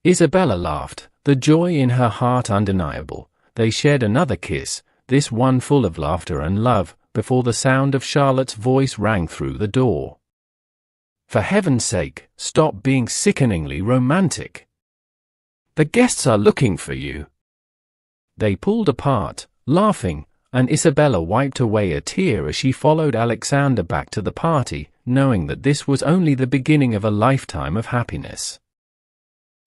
Isabella laughed, the joy in her heart undeniable. They shared another kiss, this one full of laughter and love, before the sound of Charlotte's voice rang through the door. For heaven's sake, stop being sickeningly romantic. The guests are looking for you. They pulled apart, laughing, and Isabella wiped away a tear as she followed Alexander back to the party, knowing that this was only the beginning of a lifetime of happiness.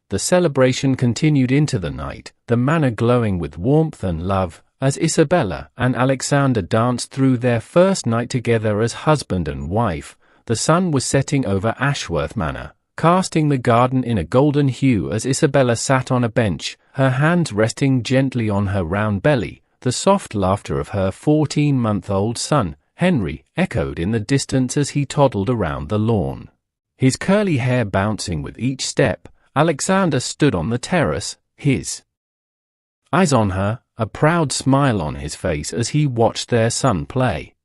The celebration continued into the night, the manor glowing with warmth and love, as Isabella and Alexander danced through their first night together as husband and wife. The sun was setting over Ashworth Manor, casting the garden in a golden hue as Isabella sat on a bench, her hands resting gently on her round belly. The soft laughter of her 14-month-old son, Henry, echoed in the distance as he toddled around the lawn. His curly hair bouncing with each step, Alexander stood on the terrace, his eyes on her, a proud smile on his face as he watched their son play.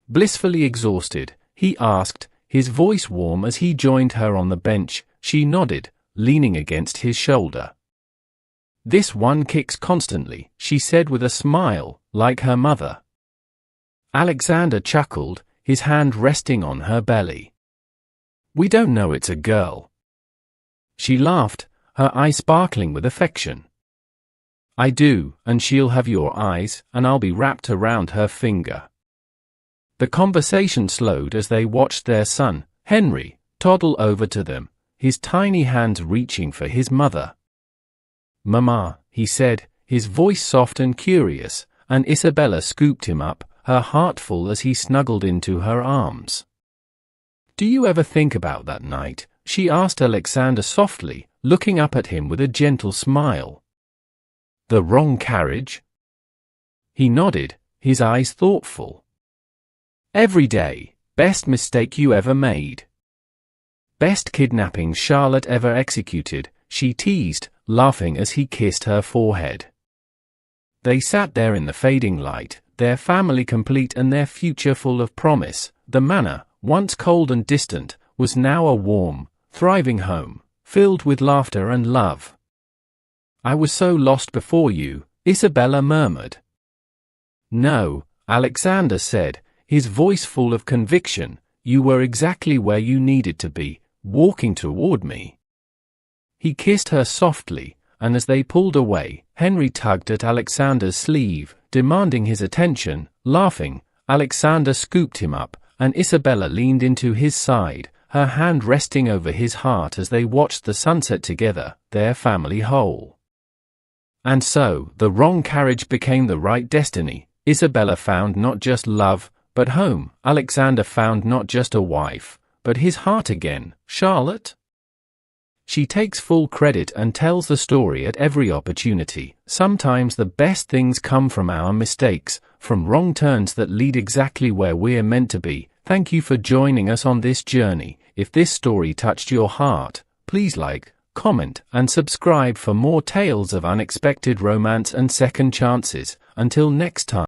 Blissfully exhausted, he asked, his voice warm as he joined her on the bench. She nodded, leaning against his shoulder. This one kicks constantly, she said with a smile, like her mother. Alexander chuckled, his hand resting on her belly. We don't know it's a girl. She laughed, her eyes sparkling with affection. I do, and she'll have your eyes, and I'll be wrapped around her finger. The conversation slowed as they watched their son, Henry, toddle over to them, his tiny hands reaching for his mother. Mama, he said, his voice soft and curious, and Isabella scooped him up, her heart full as he snuggled into her arms. Do you ever think about that night? She asked Alexander softly, looking up at him with a gentle smile. The wrong carriage? He nodded, his eyes thoughtful. Every day, best mistake you ever made. Best kidnapping Charlotte ever executed, she teased, laughing as he kissed her forehead. They sat there in the fading light, their family complete and their future full of promise. The manor, once cold and distant, was now a warm, thriving home, filled with laughter and love. I was so lost before you, Isabella murmured. No, Alexander said, his voice full of conviction, you were exactly where you needed to be, walking toward me. He kissed her softly, and as they pulled away, Henry tugged at Alexander's sleeve, demanding his attention. Laughing, Alexander scooped him up, and Isabella leaned into his side, her hand resting over his heart as they watched the sunset together, their family whole. And so, the wrong carriage became the right destiny. Isabella found not just love, but home. Alexander found not just a wife, but his heart again. Charlotte? She takes full credit and tells the story at every opportunity. Sometimes the best things come from our mistakes, from wrong turns that lead exactly where we're meant to be. Thank you for joining us on this journey. If this story touched your heart, please like, comment, and subscribe for more tales of unexpected romance and second chances. Until next time.